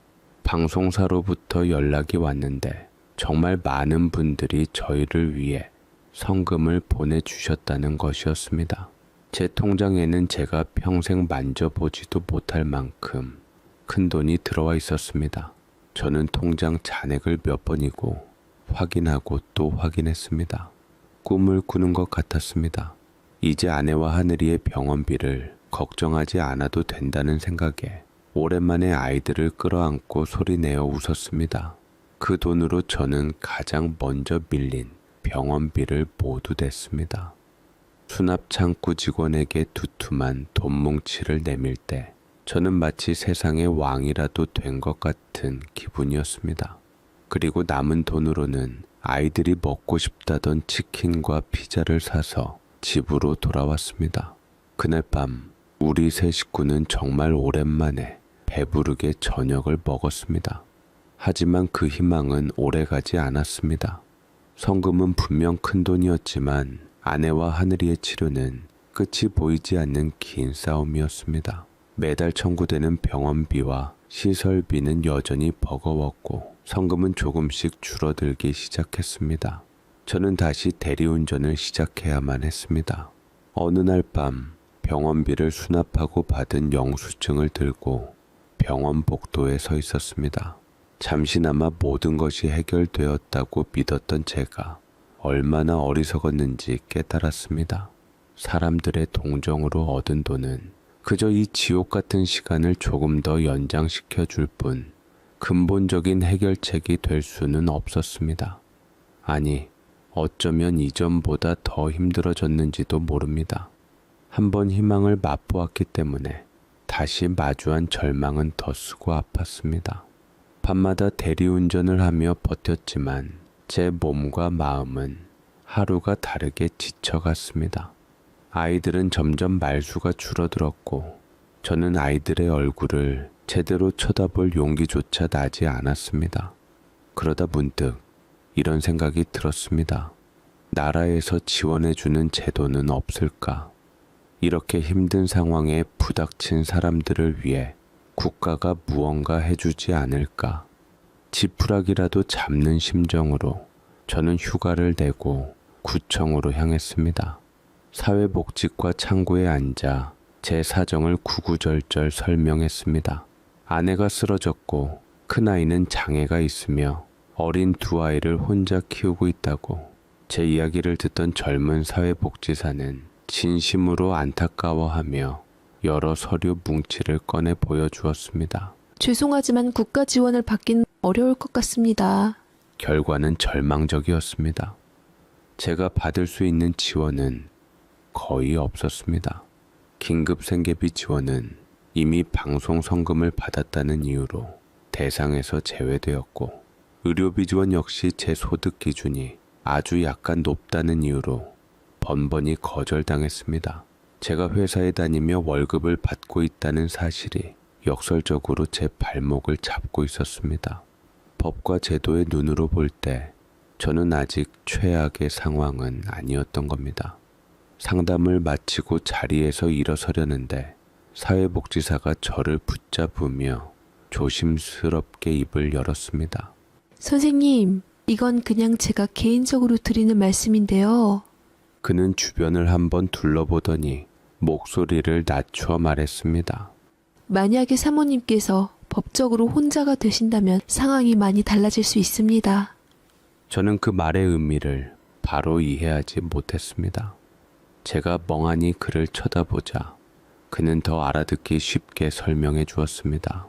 방송사로부터 연락이 왔는데 정말 많은 분들이 저희를 위해 성금을 보내주셨다는 것이었습니다. 제 통장에는 제가 평생 만져보지도 못할 만큼 큰 돈이 들어와 있었습니다. 저는 통장 잔액을 몇 번이고 확인하고 또 확인했습니다. 꿈을 꾸는 것 같았습니다. 이제 아내와 하늘이의 병원비를 걱정하지 않아도 된다는 생각에 오랜만에 아이들을 끌어안고 소리내어 웃었습니다. 그 돈으로 저는 가장 먼저 밀린 병원비를 모두 냈습니다. 수납 창구 직원에게 두툼한 돈 뭉치를 내밀 때 저는 마치 세상의 왕이라도 된 것 같은 기분이었습니다. 그리고 남은 돈으로는 아이들이 먹고 싶다던 치킨과 피자를 사서 집으로 돌아왔습니다. 그날 밤 우리 세 식구는 정말 오랜만에 배부르게 저녁을 먹었습니다. 하지만 그 희망은 오래가지 않았습니다. 성금은 분명 큰 돈이었지만 아내와 하늘이의 치료는 끝이 보이지 않는 긴 싸움이었습니다. 매달 청구되는 병원비와 시설비는 여전히 버거웠고 성금은 조금씩 줄어들기 시작했습니다. 저는 다시 대리운전을 시작해야만 했습니다. 어느 날 밤 병원비를 수납하고 받은 영수증을 들고 병원 복도에 서 있었습니다. 잠시나마 모든 것이 해결되었다고 믿었던 제가 얼마나 어리석었는지 깨달았습니다. 사람들의 동정으로 얻은 돈은 그저 이 지옥 같은 시간을 조금 더 연장시켜 줄 뿐 근본적인 해결책이 될 수는 없었습니다. 아니, 어쩌면 이전보다 더 힘들어졌는지도 모릅니다. 한번 희망을 맛보았기 때문에 다시 마주한 절망은 더 쓰고 아팠습니다. 밤마다 대리운전을 하며 버텼지만 제 몸과 마음은 하루가 다르게 지쳐갔습니다. 아이들은 점점 말수가 줄어들었고 저는 아이들의 얼굴을 제대로 쳐다볼 용기조차 나지 않았습니다. 그러다 문득 이런 생각이 들었습니다. 나라에서 지원해주는 제도는 없을까? 이렇게 힘든 상황에 부닥친 사람들을 위해 국가가 무언가 해주지 않을까? 지푸라기라도 잡는 심정으로 저는 휴가를 내고 구청으로 향했습니다. 사회복지과 창구에 앉아 제 사정을 구구절절 설명했습니다. 아내가 쓰러졌고 큰아이는 장애가 있으며 어린 두 아이를 혼자 키우고 있다고. 제 이야기를 듣던 젊은 사회복지사는 진심으로 안타까워하며 여러 서류 뭉치를 꺼내 보여주었습니다. 죄송하지만 국가 지원을 받긴 어려울 것 같습니다. 결과는 절망적이었습니다. 제가 받을 수 있는 지원은 거의 없었습니다. 긴급 생계비 지원은 이미 방송 성금을 받았다는 이유로 대상에서 제외되었고, 의료비 지원 역시 제 소득 기준이 아주 약간 높다는 이유로 번번이 거절당했습니다. 제가 회사에 다니며 월급을 받고 있다는 사실이 역설적으로 제 발목을 잡고 있었습니다. 법과 제도의 눈으로 볼 때 저는 아직 최악의 상황은 아니었던 겁니다. 상담을 마치고 자리에서 일어서려는데 사회복지사가 저를 붙잡으며 조심스럽게 입을 열었습니다. 선생님, 이건 그냥 제가 개인적으로 드리는 말씀인데요. 그는 주변을 한번 둘러보더니 목소리를 낮추어 말했습니다. 만약에 사모님께서 법적으로 혼자가 되신다면 상황이 많이 달라질 수 있습니다. 저는 그 말의 의미를 바로 이해하지 못했습니다. 제가 멍하니 그를 쳐다보자 그는 더 알아듣기 쉽게 설명해 주었습니다.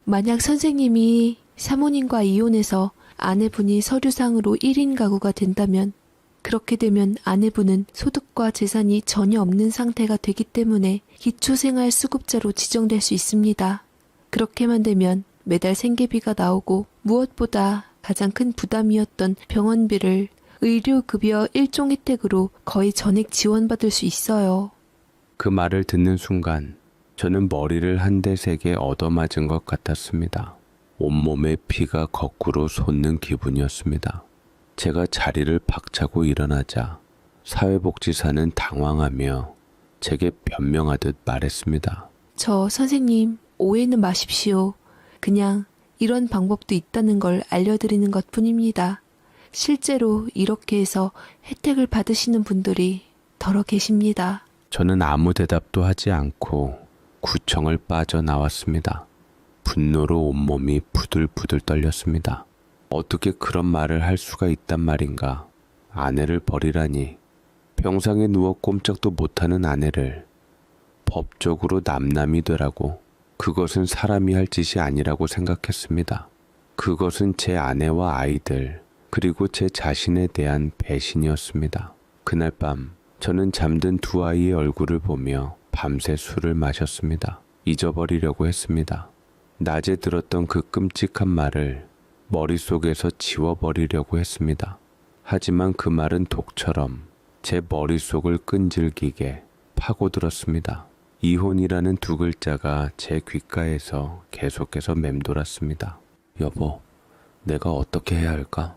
만약 선생님이 사모님과 이혼해서 아내분이 서류상으로 1인 가구가 된다면, 그렇게 되면 아내분은 소득과 재산이 전혀 없는 상태가 되기 때문에 기초생활수급자로 지정될 수 있습니다. 그렇게만 되면 매달 생계비가 나오고 무엇보다 가장 큰 부담이었던 병원비를 의료급여 일종 혜택으로 거의 전액 지원받을 수 있어요. 그 말을 듣는 순간 저는 머리를 한 대 세게 얻어맞은 것 같았습니다. 온몸에 피가 거꾸로 솟는 기분이었습니다. 제가 자리를 박차고 일어나자 사회복지사는 당황하며 제게 변명하듯 말했습니다. 저 선생님, 오해는 마십시오. 그냥 이런 방법도 있다는 걸 알려드리는 것 뿐입니다. 실제로 이렇게 해서 혜택을 받으시는 분들이 더러 계십니다. 저는 아무 대답도 하지 않고 구청을 빠져나왔습니다. 분노로 온몸이 부들부들 떨렸습니다. 어떻게 그런 말을 할 수가 있단 말인가. 아내를 버리라니. 병상에 누워 꼼짝도 못하는 아내를 법적으로 남남이 되라고. 그것은 사람이 할 짓이 아니라고 생각했습니다. 그것은 제 아내와 아이들, 그리고 제 자신에 대한 배신이었습니다. 그날 밤 저는 잠든 두 아이의 얼굴을 보며 밤새 술을 마셨습니다. 잊어버리려고 했습니다. 낮에 들었던 그 끔찍한 말을 머릿속에서 지워버리려고 했습니다. 하지만 그 말은 독처럼 제 머릿속을 끈질기게 파고들었습니다. 이혼이라는 두 글자가 제 귓가에서 계속해서 맴돌았습니다. 여보, 내가 어떻게 해야 할까?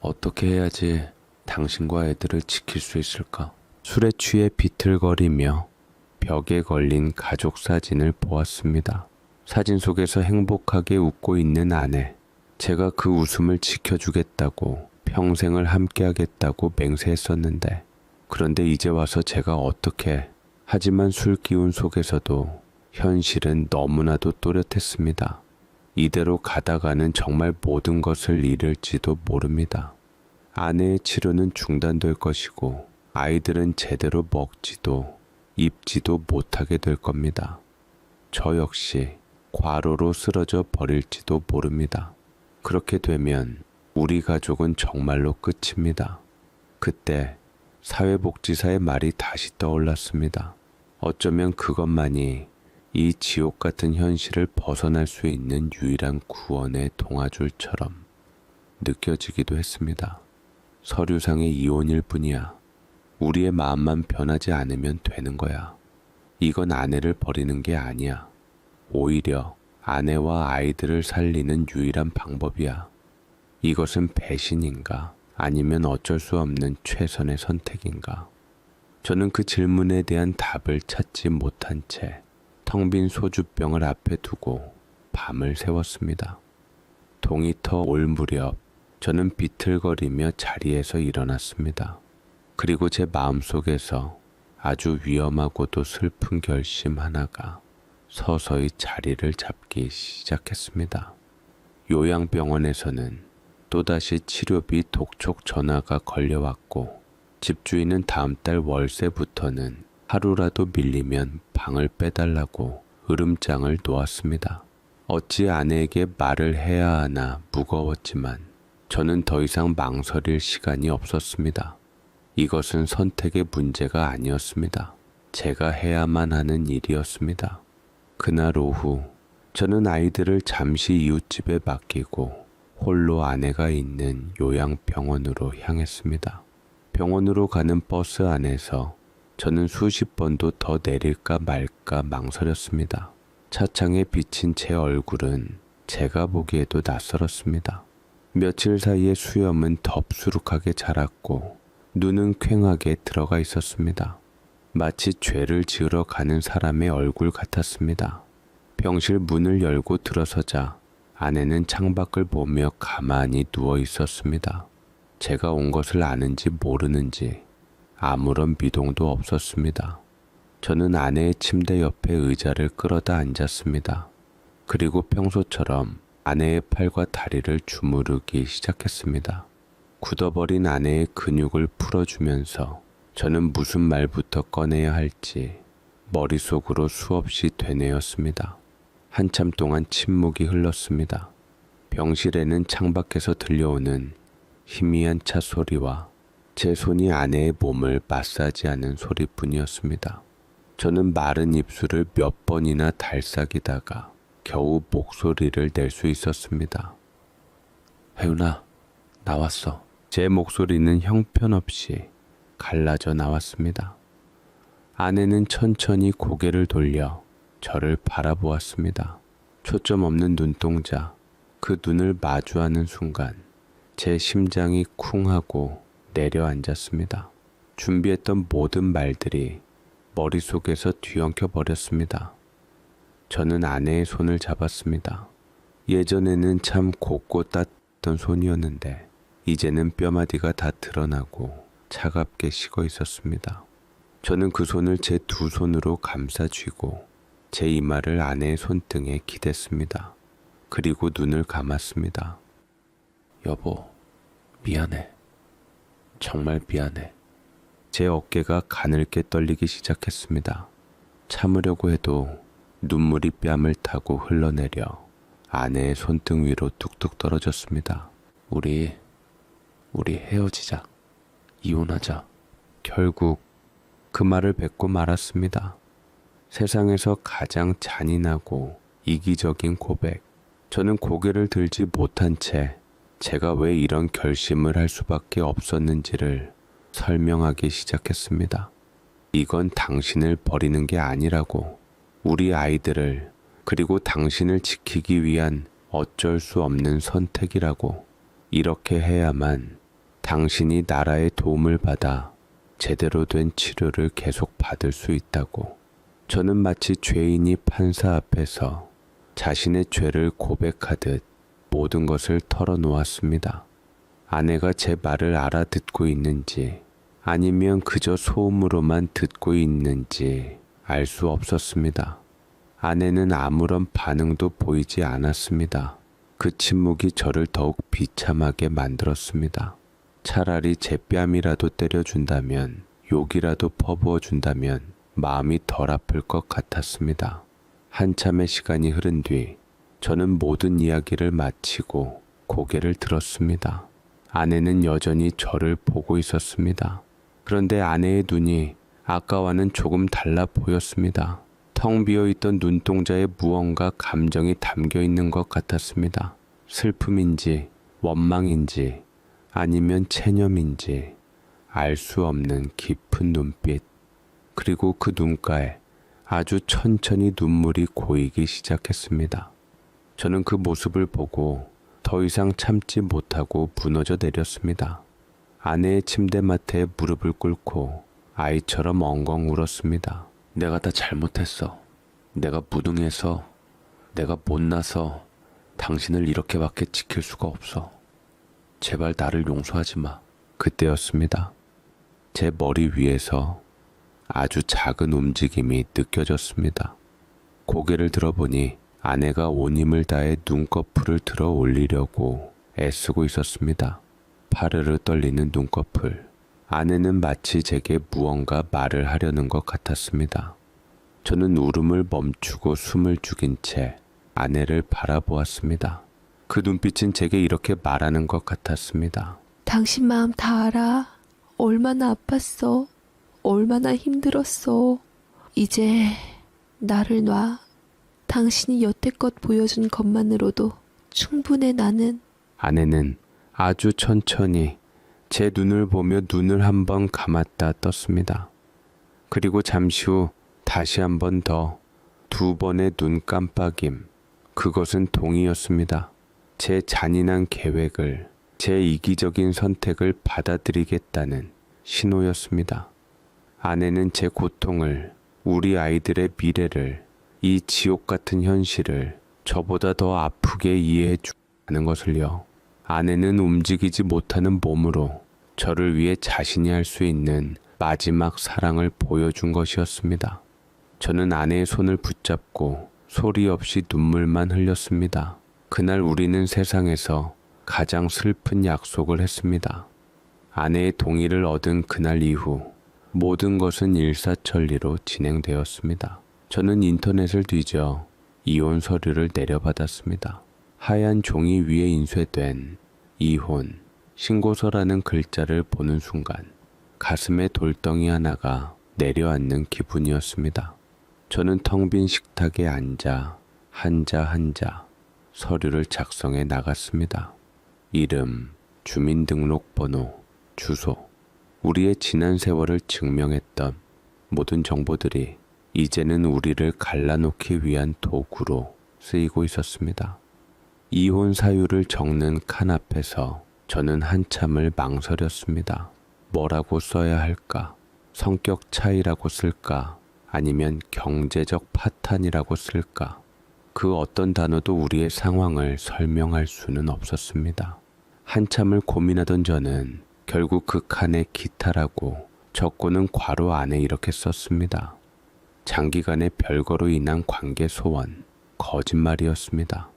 어떻게 해야지 당신과 애들을 지킬 수 있을까? 술에 취해 비틀거리며 벽에 걸린 가족 사진을 보았습니다. 사진 속에서 행복하게 웃고 있는 아내. 제가 그 웃음을 지켜주겠다고 평생을 함께하겠다고 맹세했었는데, 그런데 이제 와서 제가 어떻게. 하지만 술 기운 속에서도 현실은 너무나도 또렷했습니다. 이대로 가다가는 정말 모든 것을 잃을지도 모릅니다. 아내의 치료는 중단될 것이고 아이들은 제대로 먹지도 입지도 못하게 될 겁니다. 저 역시 과로로 쓰러져 버릴지도 모릅니다. 그렇게 되면 우리 가족은 정말로 끝입니다. 그때 사회복지사의 말이 다시 떠올랐습니다. 어쩌면 그것만이 이 지옥 같은 현실을 벗어날 수 있는 유일한 구원의 동아줄처럼 느껴지기도 했습니다. 서류상의 이혼일 뿐이야. 우리의 마음만 변하지 않으면 되는 거야. 이건 아내를 버리는 게 아니야. 오히려 아내와 아이들을 살리는 유일한 방법이야. 이것은 배신인가? 아니면 어쩔 수 없는 최선의 선택인가? 저는 그 질문에 대한 답을 찾지 못한 채 텅 빈 소주병을 앞에 두고 밤을 새웠습니다. 동이 터 올 무렵 저는 비틀거리며 자리에서 일어났습니다. 그리고 제 마음속에서 아주 위험하고도 슬픈 결심 하나가 서서히 자리를 잡기 시작했습니다. 요양병원에서는 또다시 치료비 독촉 전화가 걸려왔고, 집주인은 다음 달 월세부터는 하루라도 밀리면 방을 빼달라고 으름장을 놓았습니다. 어찌 아내에게 말을 해야 하나 무거웠지만 저는 더 이상 망설일 시간이 없었습니다. 이것은 선택의 문제가 아니었습니다. 제가 해야만 하는 일이었습니다. 그날 오후 저는 아이들을 잠시 이웃집에 맡기고 홀로 아내가 있는 요양병원으로 향했습니다. 병원으로 가는 버스 안에서 저는 수십 번도 더 내릴까 말까 망설였습니다. 차창에 비친 제 얼굴은 제가 보기에도 낯설었습니다. 며칠 사이에 수염은 덥수룩하게 자랐고 눈은 퀭하게 들어가 있었습니다. 마치 죄를 지으러 가는 사람의 얼굴 같았습니다. 병실 문을 열고 들어서자 아내는 창밖을 보며 가만히 누워 있었습니다. 제가 온 것을 아는지 모르는지 아무런 미동도 없었습니다. 저는 아내의 침대 옆에 의자를 끌어다 앉았습니다. 그리고 평소처럼 아내의 팔과 다리를 주무르기 시작했습니다. 굳어버린 아내의 근육을 풀어주면서 저는 무슨 말부터 꺼내야 할지 머릿속으로 수없이 되뇌었습니다. 한참 동안 침묵이 흘렀습니다. 병실에는 창밖에서 들려오는 희미한 차 소리와 제 손이 아내의 몸을 마사지하는 소리뿐이었습니다. 저는 마른 입술을 몇 번이나 달싹이다가 겨우 목소리를 낼 수 있었습니다. 혜윤아, 나왔어. 제 목소리는 형편없이 갈라져 나왔습니다. 아내는 천천히 고개를 돌려 저를 바라보았습니다. 초점 없는 눈동자, 그 눈을 마주하는 순간 제 심장이 쿵하고 내려앉았습니다. 준비했던 모든 말들이 머릿속에서 뒤엉켜 버렸습니다. 저는 아내의 손을 잡았습니다. 예전에는 참 곱고 따뜻한 손이었는데 이제는 뼈마디가 다 드러나고 차갑게 식어 있었습니다. 저는 그 손을 제 두 손으로 감싸 쥐고 제 이마를 아내의 손등에 기댔습니다. 그리고 눈을 감았습니다. 여보, 미안해. 정말 미안해. 제 어깨가 가늘게 떨리기 시작했습니다. 참으려고 해도 눈물이 뺨을 타고 흘러내려 아내의 손등 위로 뚝뚝 떨어졌습니다. 우리 헤어지자. 이혼하자. 결국 그 말을 뱉고 말았습니다. 세상에서 가장 잔인하고 이기적인 고백. 저는 고개를 들지 못한 채 제가 왜 이런 결심을 할 수밖에 없었는지를 설명하기 시작했습니다. 이건 당신을 버리는 게 아니라고, 우리 아이들을 그리고 당신을 지키기 위한 어쩔 수 없는 선택이라고, 이렇게 해야만 당신이 나라의 도움을 받아 제대로 된 치료를 계속 받을 수 있다고. 저는 마치 죄인이 판사 앞에서 자신의 죄를 고백하듯 모든 것을 털어놓았습니다. 아내가 제 말을 알아듣고 있는지 아니면 그저 소음으로만 듣고 있는지 알 수 없었습니다. 아내는 아무런 반응도 보이지 않았습니다. 그 침묵이 저를 더욱 비참하게 만들었습니다. 차라리 제 뺨이라도 때려준다면, 욕이라도 퍼부어준다면 마음이 덜 아플 것 같았습니다. 한참의 시간이 흐른 뒤 저는 모든 이야기를 마치고 고개를 들었습니다. 아내는 여전히 저를 보고 있었습니다. 그런데 아내의 눈이 아까와는 조금 달라 보였습니다. 텅 비어있던 눈동자에 무언가 감정이 담겨 있는 것 같았습니다. 슬픔인지 원망인지 아니면 체념인지 알 수 없는 깊은 눈빛. 그리고 그 눈가에 아주 천천히 눈물이 고이기 시작했습니다. 저는 그 모습을 보고 더 이상 참지 못하고 무너져 내렸습니다. 아내의 침대맡에 무릎을 꿇고 아이처럼 엉엉 울었습니다. 내가 다 잘못했어. 내가 무능해서, 내가 못나서 당신을 이렇게밖에 지킬 수가 없어. 제발 나를 용서하지 마. 그때였습니다. 제 머리 위에서 아주 작은 움직임이 느껴졌습니다. 고개를 들어보니 아내가 온 힘을 다해 눈꺼풀을 들어 올리려고 애쓰고 있었습니다. 파르르 떨리는 눈꺼풀. 아내는 마치 제게 무언가 말을 하려는 것 같았습니다. 저는 울음을 멈추고 숨을 죽인 채 아내를 바라보았습니다. 그 눈빛은 제게 이렇게 말하는 것 같았습니다. 당신 마음 다 알아. 얼마나 아팠어. 얼마나 힘들었어. 이제 나를 놔. 당신이 여태껏 보여준 것만으로도 충분해 나는. 아내는 아주 천천히 제 눈을 보며 눈을 한 번 감았다 떴습니다. 그리고 잠시 후 다시 한 번 더, 두 번의 눈 깜빡임. 그것은 동의였습니다. 제 잔인한 계획을, 제 이기적인 선택을 받아들이겠다는 신호였습니다. 아내는 제 고통을, 우리 아이들의 미래를, 이 지옥 같은 현실을 저보다 더 아프게 이해해 주는 것을요. 아내는 움직이지 못하는 몸으로 저를 위해 자신이 할 수 있는 마지막 사랑을 보여준 것이었습니다. 저는 아내의 손을 붙잡고 소리 없이 눈물만 흘렸습니다. 그날 우리는 세상에서 가장 슬픈 약속을 했습니다. 아내의 동의를 얻은 그날 이후 모든 것은 일사천리로 진행되었습니다. 저는 인터넷을 뒤져 이혼 서류를 내려받았습니다. 하얀 종이 위에 인쇄된 이혼, 신고서라는 글자를 보는 순간 가슴에 돌덩이 하나가 내려앉는 기분이었습니다. 저는 텅 빈 식탁에 앉아 한자 한자 서류를 작성해 나갔습니다. 이름, 주민등록번호, 주소, 우리의 지난 세월을 증명했던 모든 정보들이 이제는 우리를 갈라놓기 위한 도구로 쓰이고 있었습니다. 이혼 사유를 적는 칸 앞에서 저는 한참을 망설였습니다. 뭐라고 써야 할까? 성격 차이라고 쓸까? 아니면 경제적 파탄이라고 쓸까? 그 어떤 단어도 우리의 상황을 설명할 수는 없었습니다. 한참을 고민하던 저는 결국 그 칸에 기타라고 적고는 괄호 안에 이렇게 썼습니다. 장기간의 별거로 인한 관계 소원, 거짓말이었습니다.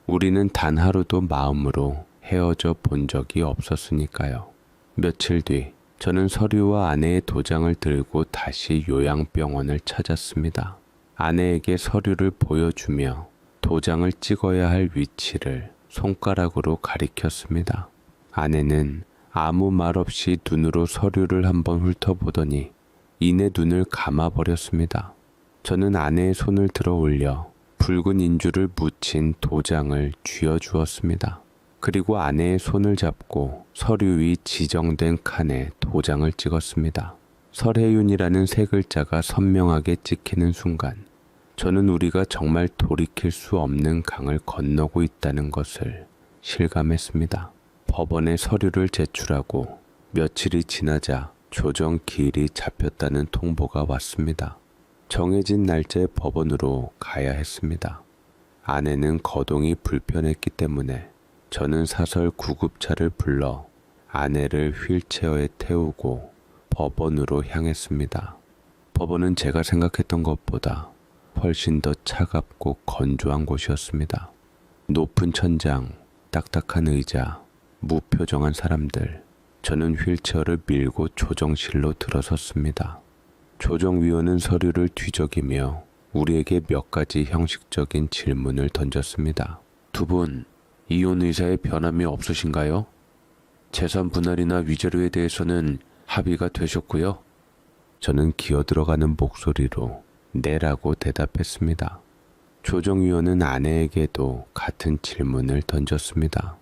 우리는 단 하루도 마음으로 헤어져 본 적이 없었으니까요. 며칠 뒤 저는 서류와 아내의 도장을 들고 다시 요양병원을 찾았습니다. 아내에게 서류를 보여주며 도장을 찍어야 할 위치를 손가락으로 가리켰습니다. 아내는 아무 말 없이 눈으로 서류를 한번 훑어보더니 이내 눈을 감아버렸습니다. 저는 아내의 손을 들어 올려 붉은 인주를 묻힌 도장을 쥐어주었습니다. 그리고 아내의 손을 잡고 서류 위 지정된 칸에 도장을 찍었습니다. 설혜윤이라는 세 글자가 선명하게 찍히는 순간 저는 우리가 정말 돌이킬 수 없는 강을 건너고 있다는 것을 실감했습니다. 법원에 서류를 제출하고 며칠이 지나자 조정 기일이 잡혔다는 통보가 왔습니다. 정해진 날짜에 법원으로 가야 했습니다. 아내는 거동이 불편했기 때문에 저는 사설 구급차를 불러 아내를 휠체어에 태우고 법원으로 향했습니다. 법원은 제가 생각했던 것보다 훨씬 더 차갑고 건조한 곳이었습니다. 높은 천장, 딱딱한 의자, 무표정한 사람들. 저는 휠체어를 밀고 조정실로 들어섰습니다. 조정위원은 서류를 뒤적이며 우리에게 몇 가지 형식적인 질문을 던졌습니다. 두 분, 이혼 의사의 변함이 없으신가요? 재산 분할이나 위자료에 대해서는 합의가 되셨고요. 저는 기어들어가는 목소리로 네라고 대답했습니다. 조정위원은 아내에게도 같은 질문을 던졌습니다.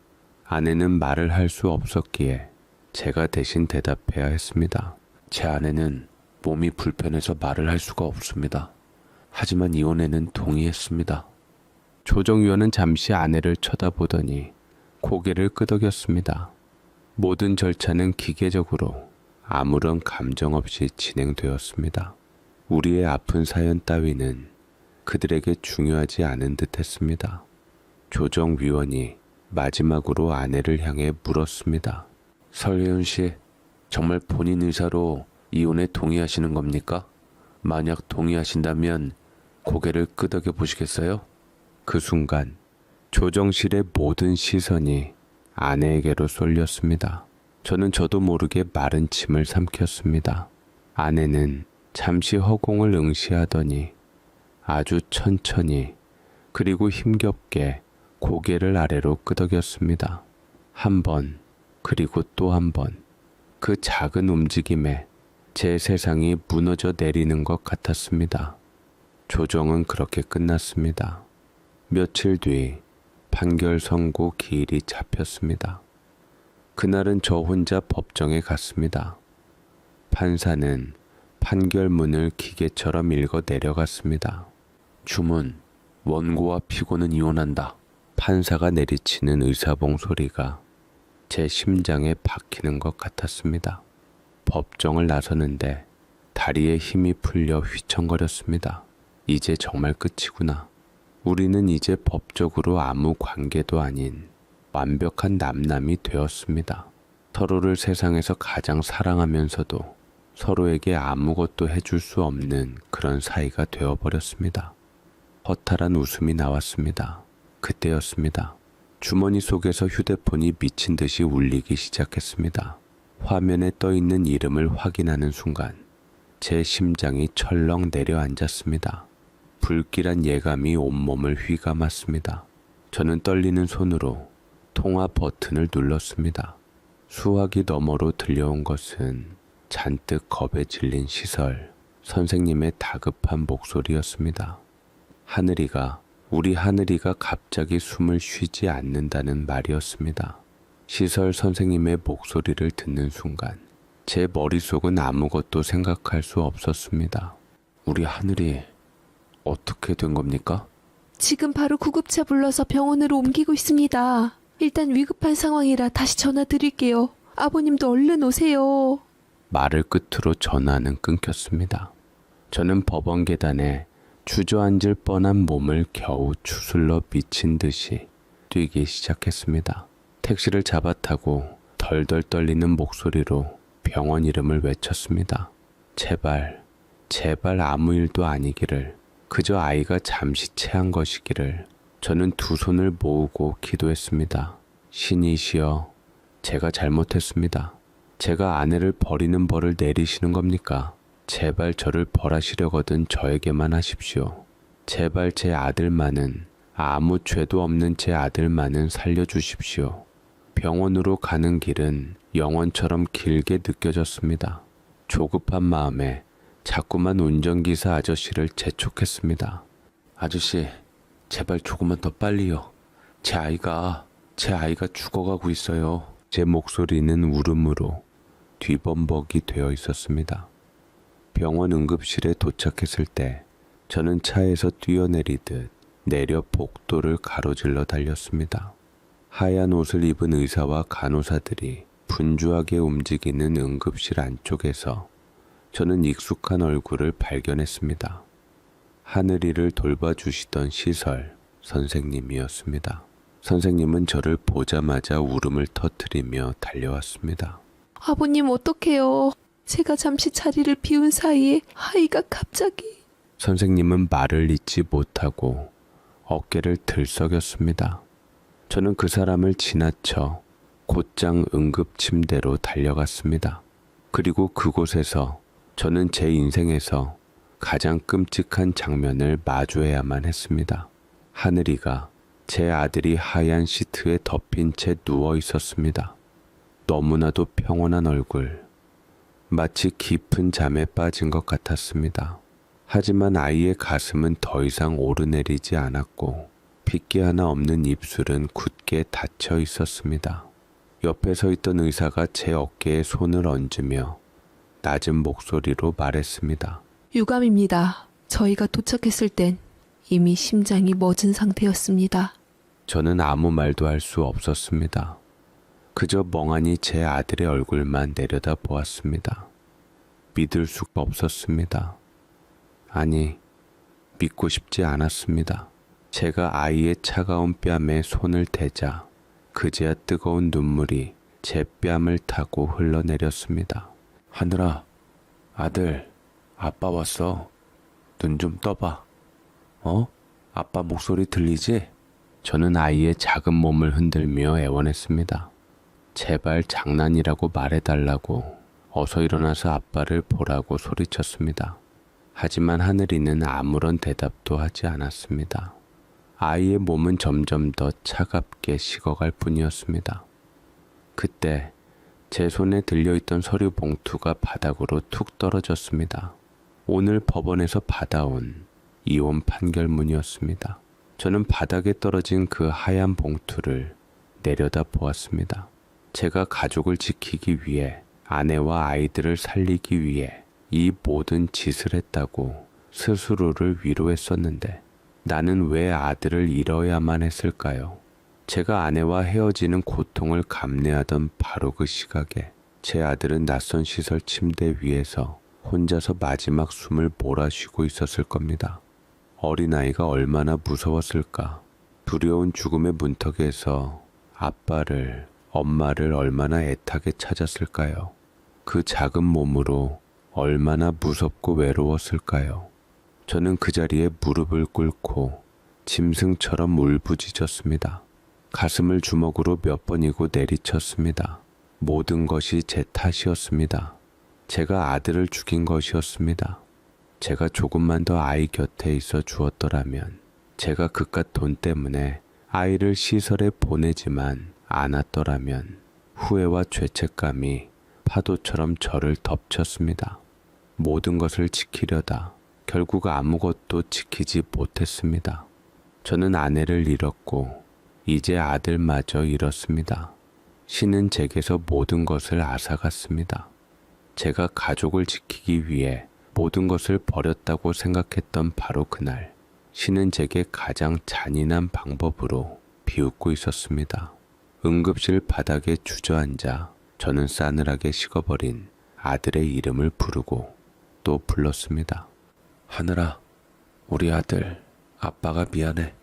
아내는 말을 할 수 없었기에 제가 대신 대답해야 했습니다. 제 아내는 몸이 불편해서 말을 할 수가 없습니다. 하지만 이혼에는 동의했습니다. 조정위원은 잠시 아내를 쳐다보더니 고개를 끄덕였습니다. 모든 절차는 기계적으로 아무런 감정 없이 진행되었습니다. 우리의 아픈 사연 따위는 그들에게 중요하지 않은 듯 했습니다. 조정위원이 마지막으로 아내를 향해 물었습니다. 설혜윤 씨, 정말 본인 의사로 이혼에 동의하시는 겁니까? 만약 동의하신다면 고개를 끄덕여 보시겠어요? 그 순간 조정실의 모든 시선이 아내에게로 쏠렸습니다. 저는 저도 모르게 마른 침을 삼켰습니다. 아내는 잠시 허공을 응시하더니 아주 천천히 그리고 힘겹게 고개를 아래로 끄덕였습니다. 한 번, 그리고 또 한 번. 그 작은 움직임에 제 세상이 무너져 내리는 것 같았습니다. 조정은 그렇게 끝났습니다. 며칠 뒤 판결 선고 기일이 잡혔습니다. 그날은 저 혼자 법정에 갔습니다. 판사는 판결문을 기계처럼 읽어 내려갔습니다. 주문, 원고와 피고는 이혼한다. 판사가 내리치는 의사봉 소리가 제 심장에 박히는 것 같았습니다. 법정을 나서는데 다리에 힘이 풀려 휘청거렸습니다. 이제 정말 끝이구나. 우리는 이제 법적으로 아무 관계도 아닌 완벽한 남남이 되었습니다. 서로를 세상에서 가장 사랑하면서도 서로에게 아무것도 해줄 수 없는 그런 사이가 되어버렸습니다. 허탈한 웃음이 나왔습니다. 그때였습니다. 주머니 속에서 휴대폰이 미친 듯이 울리기 시작했습니다. 화면에 떠있는 이름을 확인하는 순간 제 심장이 철렁 내려앉았습니다. 불길한 예감이 온몸을 휘감았습니다. 저는 떨리는 손으로 통화 버튼을 눌렀습니다. 수화기 너머로 들려온 것은 잔뜩 겁에 질린 시설 선생님의 다급한 목소리였습니다. 하늘이가, 우리 하늘이가 갑자기 숨을 쉬지 않는다는 말이었습니다. 시설 선생님의 목소리를 듣는 순간 제 머릿속은 아무것도 생각할 수 없었습니다. 우리 하늘이 어떻게 된 겁니까? 지금 바로 구급차 불러서 병원으로 옮기고 있습니다. 일단 위급한 상황이라 다시 전화 드릴게요. 아버님도 얼른 오세요. 말을 끝으로 전화는 끊겼습니다. 저는 법원 계단에 주저앉을 뻔한 몸을 겨우 추슬러 미친 듯이 뛰기 시작했습니다. 택시를 잡아타고 덜덜 떨리는 목소리로 병원 이름을 외쳤습니다. 제발, 제발 아무 일도 아니기를, 그저 아이가 잠시 체한 것이기를. 저는 두 손을 모으고 기도했습니다. 신이시여, 제가 잘못했습니다. 제가 아내를 버리는 벌을 내리시는 겁니까? 제발 저를 벌하시려거든 저에게만 하십시오. 제발 제 아들만은, 아무 죄도 없는 제 아들만은 살려주십시오. 병원으로 가는 길은 영원처럼 길게 느껴졌습니다. 조급한 마음에 자꾸만 운전기사 아저씨를 재촉했습니다. 아저씨, 제발 조금만 더 빨리요. 제 아이가 죽어가고 있어요. 제 목소리는 울음으로 뒤범벅이 되어 있었습니다. 병원 응급실에 도착했을 때 저는 차에서 뛰어내리듯 내려 복도를 가로질러 달렸습니다. 하얀 옷을 입은 의사와 간호사들이 분주하게 움직이는 응급실 안쪽에서 저는 익숙한 얼굴을 발견했습니다. 하늘이를 돌봐주시던 시설 선생님이었습니다. 선생님은 저를 보자마자 울음을 터뜨리며 달려왔습니다. 아버님 어떡해요. 제가 잠시 자리를 비운 사이에 아이가 갑자기. 선생님은 말을 잇지 못하고 어깨를 들썩였습니다. 저는 그 사람을 지나쳐 곧장 응급침대로 달려갔습니다. 그리고 그곳에서 저는 제 인생에서 가장 끔찍한 장면을 마주해야만 했습니다. 하늘이가 제 아들이 하얀 시트에 덮인 채 누워 있었습니다. 너무나도 평온한 얼굴, 마치 깊은 잠에 빠진 것 같았습니다. 하지만 아이의 가슴은 더 이상 오르내리지 않았고 핏기 하나 없는 입술은 굳게 닫혀 있었습니다. 옆에 서 있던 의사가 제 어깨에 손을 얹으며 낮은 목소리로 말했습니다. 유감입니다. 저희가 도착했을 땐 이미 심장이 멎은 상태였습니다. 저는 아무 말도 할 수 없었습니다. 그저 멍하니 제 아들의 얼굴만 내려다 보았습니다. 믿을 수가 없었습니다. 아니, 믿고 싶지 않았습니다. 제가 아이의 차가운 뺨에 손을 대자 그제야 뜨거운 눈물이 제 뺨을 타고 흘러내렸습니다. 하늘아, 아들, 아빠 왔어. 눈 좀 떠봐. 아빠 목소리 들리지? 저는 아이의 작은 몸을 흔들며 애원했습니다. 제발 장난이라고 말해달라고, 어서 일어나서 아빠를 보라고 소리쳤습니다. 하지만 하늘이는 아무런 대답도 하지 않았습니다. 아이의 몸은 점점 더 차갑게 식어갈 뿐이었습니다. 그때 제 손에 들려있던 서류 봉투가 바닥으로 툭 떨어졌습니다. 오늘 법원에서 받아온 이혼 판결문이었습니다. 저는 바닥에 떨어진 그 하얀 봉투를 내려다 보았습니다. 제가 가족을 지키기 위해, 아내와 아이들을 살리기 위해 이 모든 짓을 했다고 스스로를 위로했었는데 나는 왜 아들을 잃어야만 했을까요? 제가 아내와 헤어지는 고통을 감내하던 바로 그 시각에 제 아들은 낯선 시설 침대 위에서 혼자서 마지막 숨을 몰아쉬고 있었을 겁니다. 어린아이가 얼마나 무서웠을까? 두려운 죽음의 문턱에서 아빠를, 엄마를 얼마나 애타게 찾았을까요? 그 작은 몸으로 얼마나 무섭고 외로웠을까요? 저는 그 자리에 무릎을 꿇고 짐승처럼 울부짖었습니다. 가슴을 주먹으로 몇 번이고 내리쳤습니다. 모든 것이 제 탓이었습니다. 제가 아들을 죽인 것이었습니다. 제가 조금만 더 아이 곁에 있어 주었더라면, 제가 그깟 돈 때문에 아이를 시설에 보내지만 않았더라면 후회와 죄책감이 파도처럼 저를 덮쳤습니다. 모든 것을 지키려다 결국 아무것도 지키지 못했습니다. 저는 아내를 잃었고 이제 아들마저 잃었습니다. 신은 제게서 모든 것을 앗아갔습니다. 제가 가족을 지키기 위해 모든 것을 버렸다고 생각했던 바로 그날, 신은 제게 가장 잔인한 방법으로 비웃고 있었습니다. 응급실 바닥에 주저앉아 저는 싸늘하게 식어버린 아들의 이름을 부르고 또 불렀습니다. 하늘아, 우리 아들, 아빠가 미안해.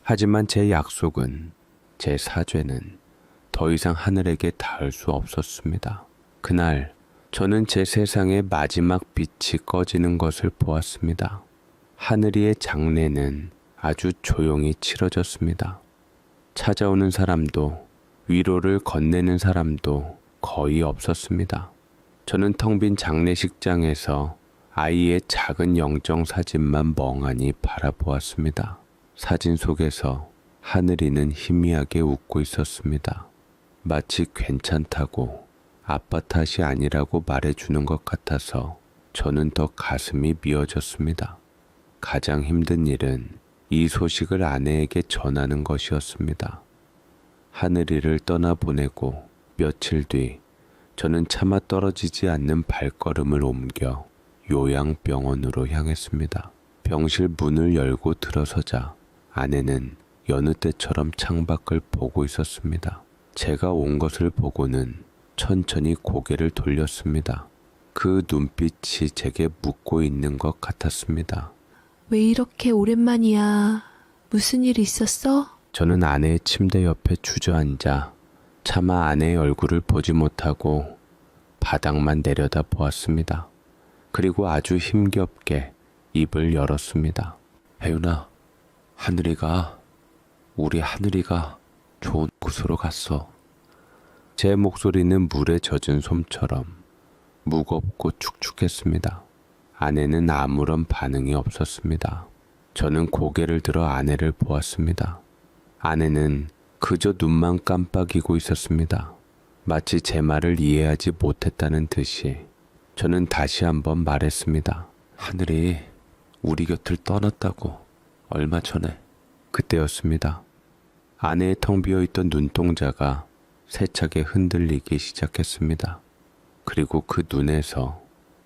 하지만 제 약속은, 제 사죄는 더 이상 하늘에게 닿을 수 없었습니다. 그날 저는 제 세상의 마지막 빛이 꺼지는 것을 보았습니다. 하늘이의 장례는 아주 조용히 치러졌습니다. 찾아오는 사람도, 위로를 건네는 사람도 거의 없었습니다. 저는 텅 빈 장례식장에서 아이의 작은 영정 사진만 멍하니 바라보았습니다. 사진 속에서 하늘이는 희미하게 웃고 있었습니다. 마치 괜찮다고, 아빠 탓이 아니라고 말해주는 것 같아서 저는 더 가슴이 미어졌습니다. 가장 힘든 일은 이 소식을 아내에게 전하는 것이었습니다. 하늘이를 떠나보내고 며칠 뒤 저는 차마 떨어지지 않는 발걸음을 옮겨 요양병원으로 향했습니다. 병실 문을 열고 들어서자 아내는 여느 때처럼 창밖을 보고 있었습니다. 제가 온 것을 보고는 천천히 고개를 돌렸습니다. 그 눈빛이 제게 묻고 있는 것 같았습니다. 왜 이렇게 오랜만이야? 무슨 일 있었어? 저는 아내의 침대 옆에 주저앉아 차마 아내의 얼굴을 보지 못하고 바닥만 내려다 보았습니다. 그리고 아주 힘겹게 입을 열었습니다. 혜윤아, 우리 하늘이가 좋은 곳으로 갔어. 제 목소리는 물에 젖은 솜처럼 무겁고 축축했습니다. 아내는 아무런 반응이 없었습니다. 저는 고개를 들어 아내를 보았습니다. 아내는 그저 눈만 깜빡이고 있었습니다. 마치 제 말을 이해하지 못했다는 듯이 저는 다시 한번 말했습니다. 하늘이 우리 곁을 떠났다고. 얼마 전에. 그때였습니다. 아내의 텅 비어있던 눈동자가 세차게 흔들리기 시작했습니다. 그리고 그 눈에서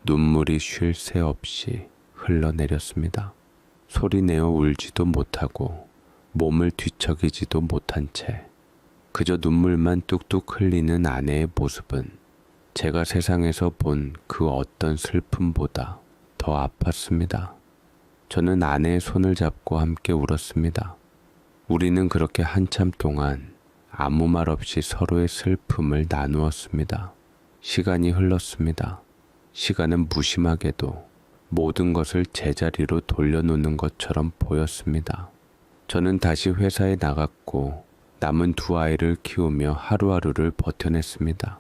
눈물이 쉴 새 없이 흘러내렸습니다. 소리내어 울지도 못하고 몸을 뒤척이지도 못한 채 그저 눈물만 뚝뚝 흘리는 아내의 모습은 제가 세상에서 본 그 어떤 슬픔보다 더 아팠습니다. 저는 아내의 손을 잡고 함께 울었습니다. 우리는 그렇게 한참 동안 아무 말 없이 서로의 슬픔을 나누었습니다. 시간이 흘렀습니다. 시간은 무심하게도 모든 것을 제자리로 돌려놓는 것처럼 보였습니다. 저는 다시 회사에 나갔고 남은 두 아이를 키우며 하루하루를 버텨냈습니다.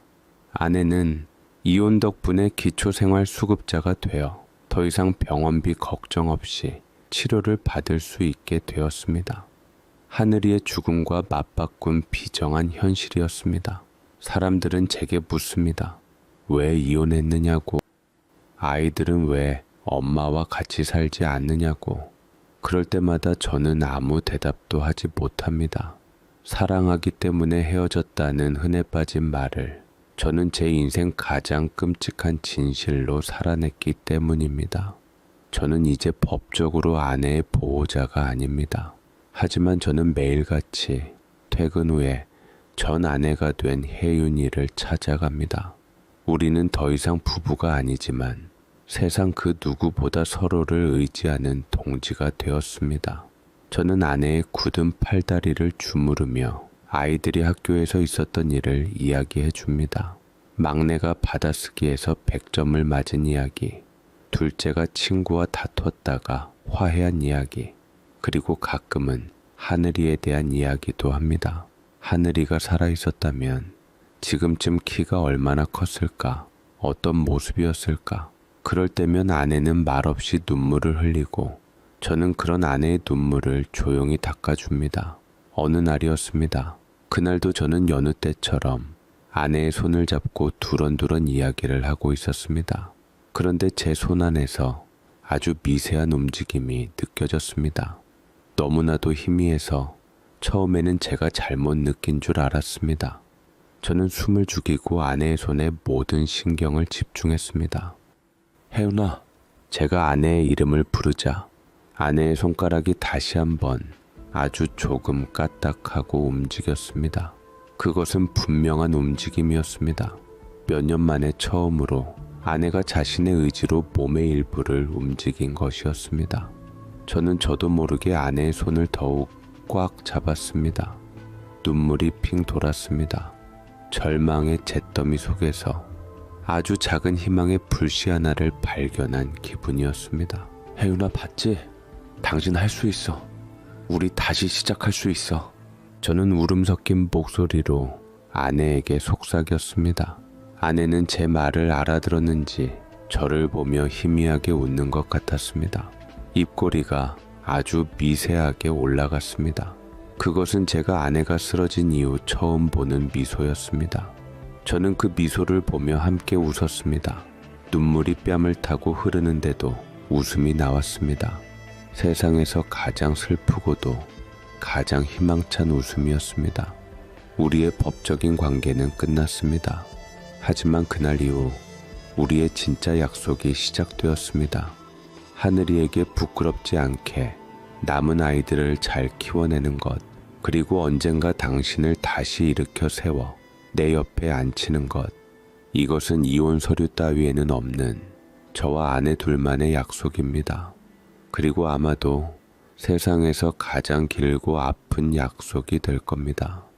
아내는 이혼 덕분에 기초생활수급자가 되어 더 이상 병원비 걱정 없이 치료를 받을 수 있게 되었습니다. 하늘이의 죽음과 맞바꾼 비정한 현실이었습니다. 사람들은 제게 묻습니다. 왜 이혼했느냐고. 아이들은 왜 엄마와 같이 살지 않느냐고. 그럴 때마다 저는 아무 대답도 하지 못합니다. 사랑하기 때문에 헤어졌다는 흔해 빠진 말을 저는 제 인생 가장 끔찍한 진실로 살아냈기 때문입니다. 저는 이제 법적으로 아내의 보호자가 아닙니다. 하지만 저는 매일같이 퇴근 후에 전 아내가 된 혜윤이를 찾아갑니다. 우리는 더 이상 부부가 아니지만 세상 그 누구보다 서로를 의지하는 동지가 되었습니다. 저는 아내의 굳은 팔다리를 주무르며 아이들이 학교에서 있었던 일을 이야기해 줍니다. 막내가 받아쓰기에서 100점을 맞은 이야기, 둘째가 친구와 다퉜다가 화해한 이야기, 그리고 가끔은 하늘이에 대한 이야기도 합니다. 하늘이가 살아있었다면 지금쯤 키가 얼마나 컸을까? 어떤 모습이었을까? 그럴 때면 아내는 말없이 눈물을 흘리고 저는 그런 아내의 눈물을 조용히 닦아줍니다. 어느 날이었습니다. 그날도 저는 여느 때처럼 아내의 손을 잡고 두런두런 이야기를 하고 있었습니다. 그런데 제 손 안에서 아주 미세한 움직임이 느껴졌습니다. 너무나도 희미해서 처음에는 제가 잘못 느낀 줄 알았습니다. 저는 숨을 죽이고 아내의 손에 모든 신경을 집중했습니다. 혜윤아, 제가 아내의 이름을 부르자 아내의 손가락이 다시 한번 아주 조금 까딱하고 움직였습니다. 그것은 분명한 움직임이었습니다. 몇 년 만에 처음으로 아내가 자신의 의지로 몸의 일부를 움직인 것이었습니다. 저는 저도 모르게 아내의 손을 더욱 꽉 잡았습니다. 눈물이 핑 돌았습니다. 절망의 잿더미 속에서 아주 작은 희망의 불씨 하나를 발견한 기분이었습니다. 혜윤아, 봤지? 당신 할 수 있어. 우리 다시 시작할 수 있어. 저는 울음 섞인 목소리로 아내에게 속삭였습니다. 아내는 제 말을 알아들었는지 저를 보며 희미하게 웃는 것 같았습니다. 입꼬리가 아주 미세하게 올라갔습니다. 그것은 제가 아내가 쓰러진 이후 처음 보는 미소였습니다. 저는 그 미소를 보며 함께 웃었습니다. 눈물이 뺨을 타고 흐르는데도 웃음이 나왔습니다. 세상에서 가장 슬프고도 가장 희망찬 웃음이었습니다. 우리의 법적인 관계는 끝났습니다. 하지만 그날 이후 우리의 진짜 약속이 시작되었습니다. 하늘이에게 부끄럽지 않게 남은 아이들을 잘 키워내는 것, 그리고 언젠가 당신을 다시 일으켜 세워 내 옆에 앉히는 것. 이것은 이혼 서류 따위에는 없는 저와 아내 둘만의 약속입니다. 그리고 아마도 세상에서 가장 길고 아픈 약속이 될 겁니다.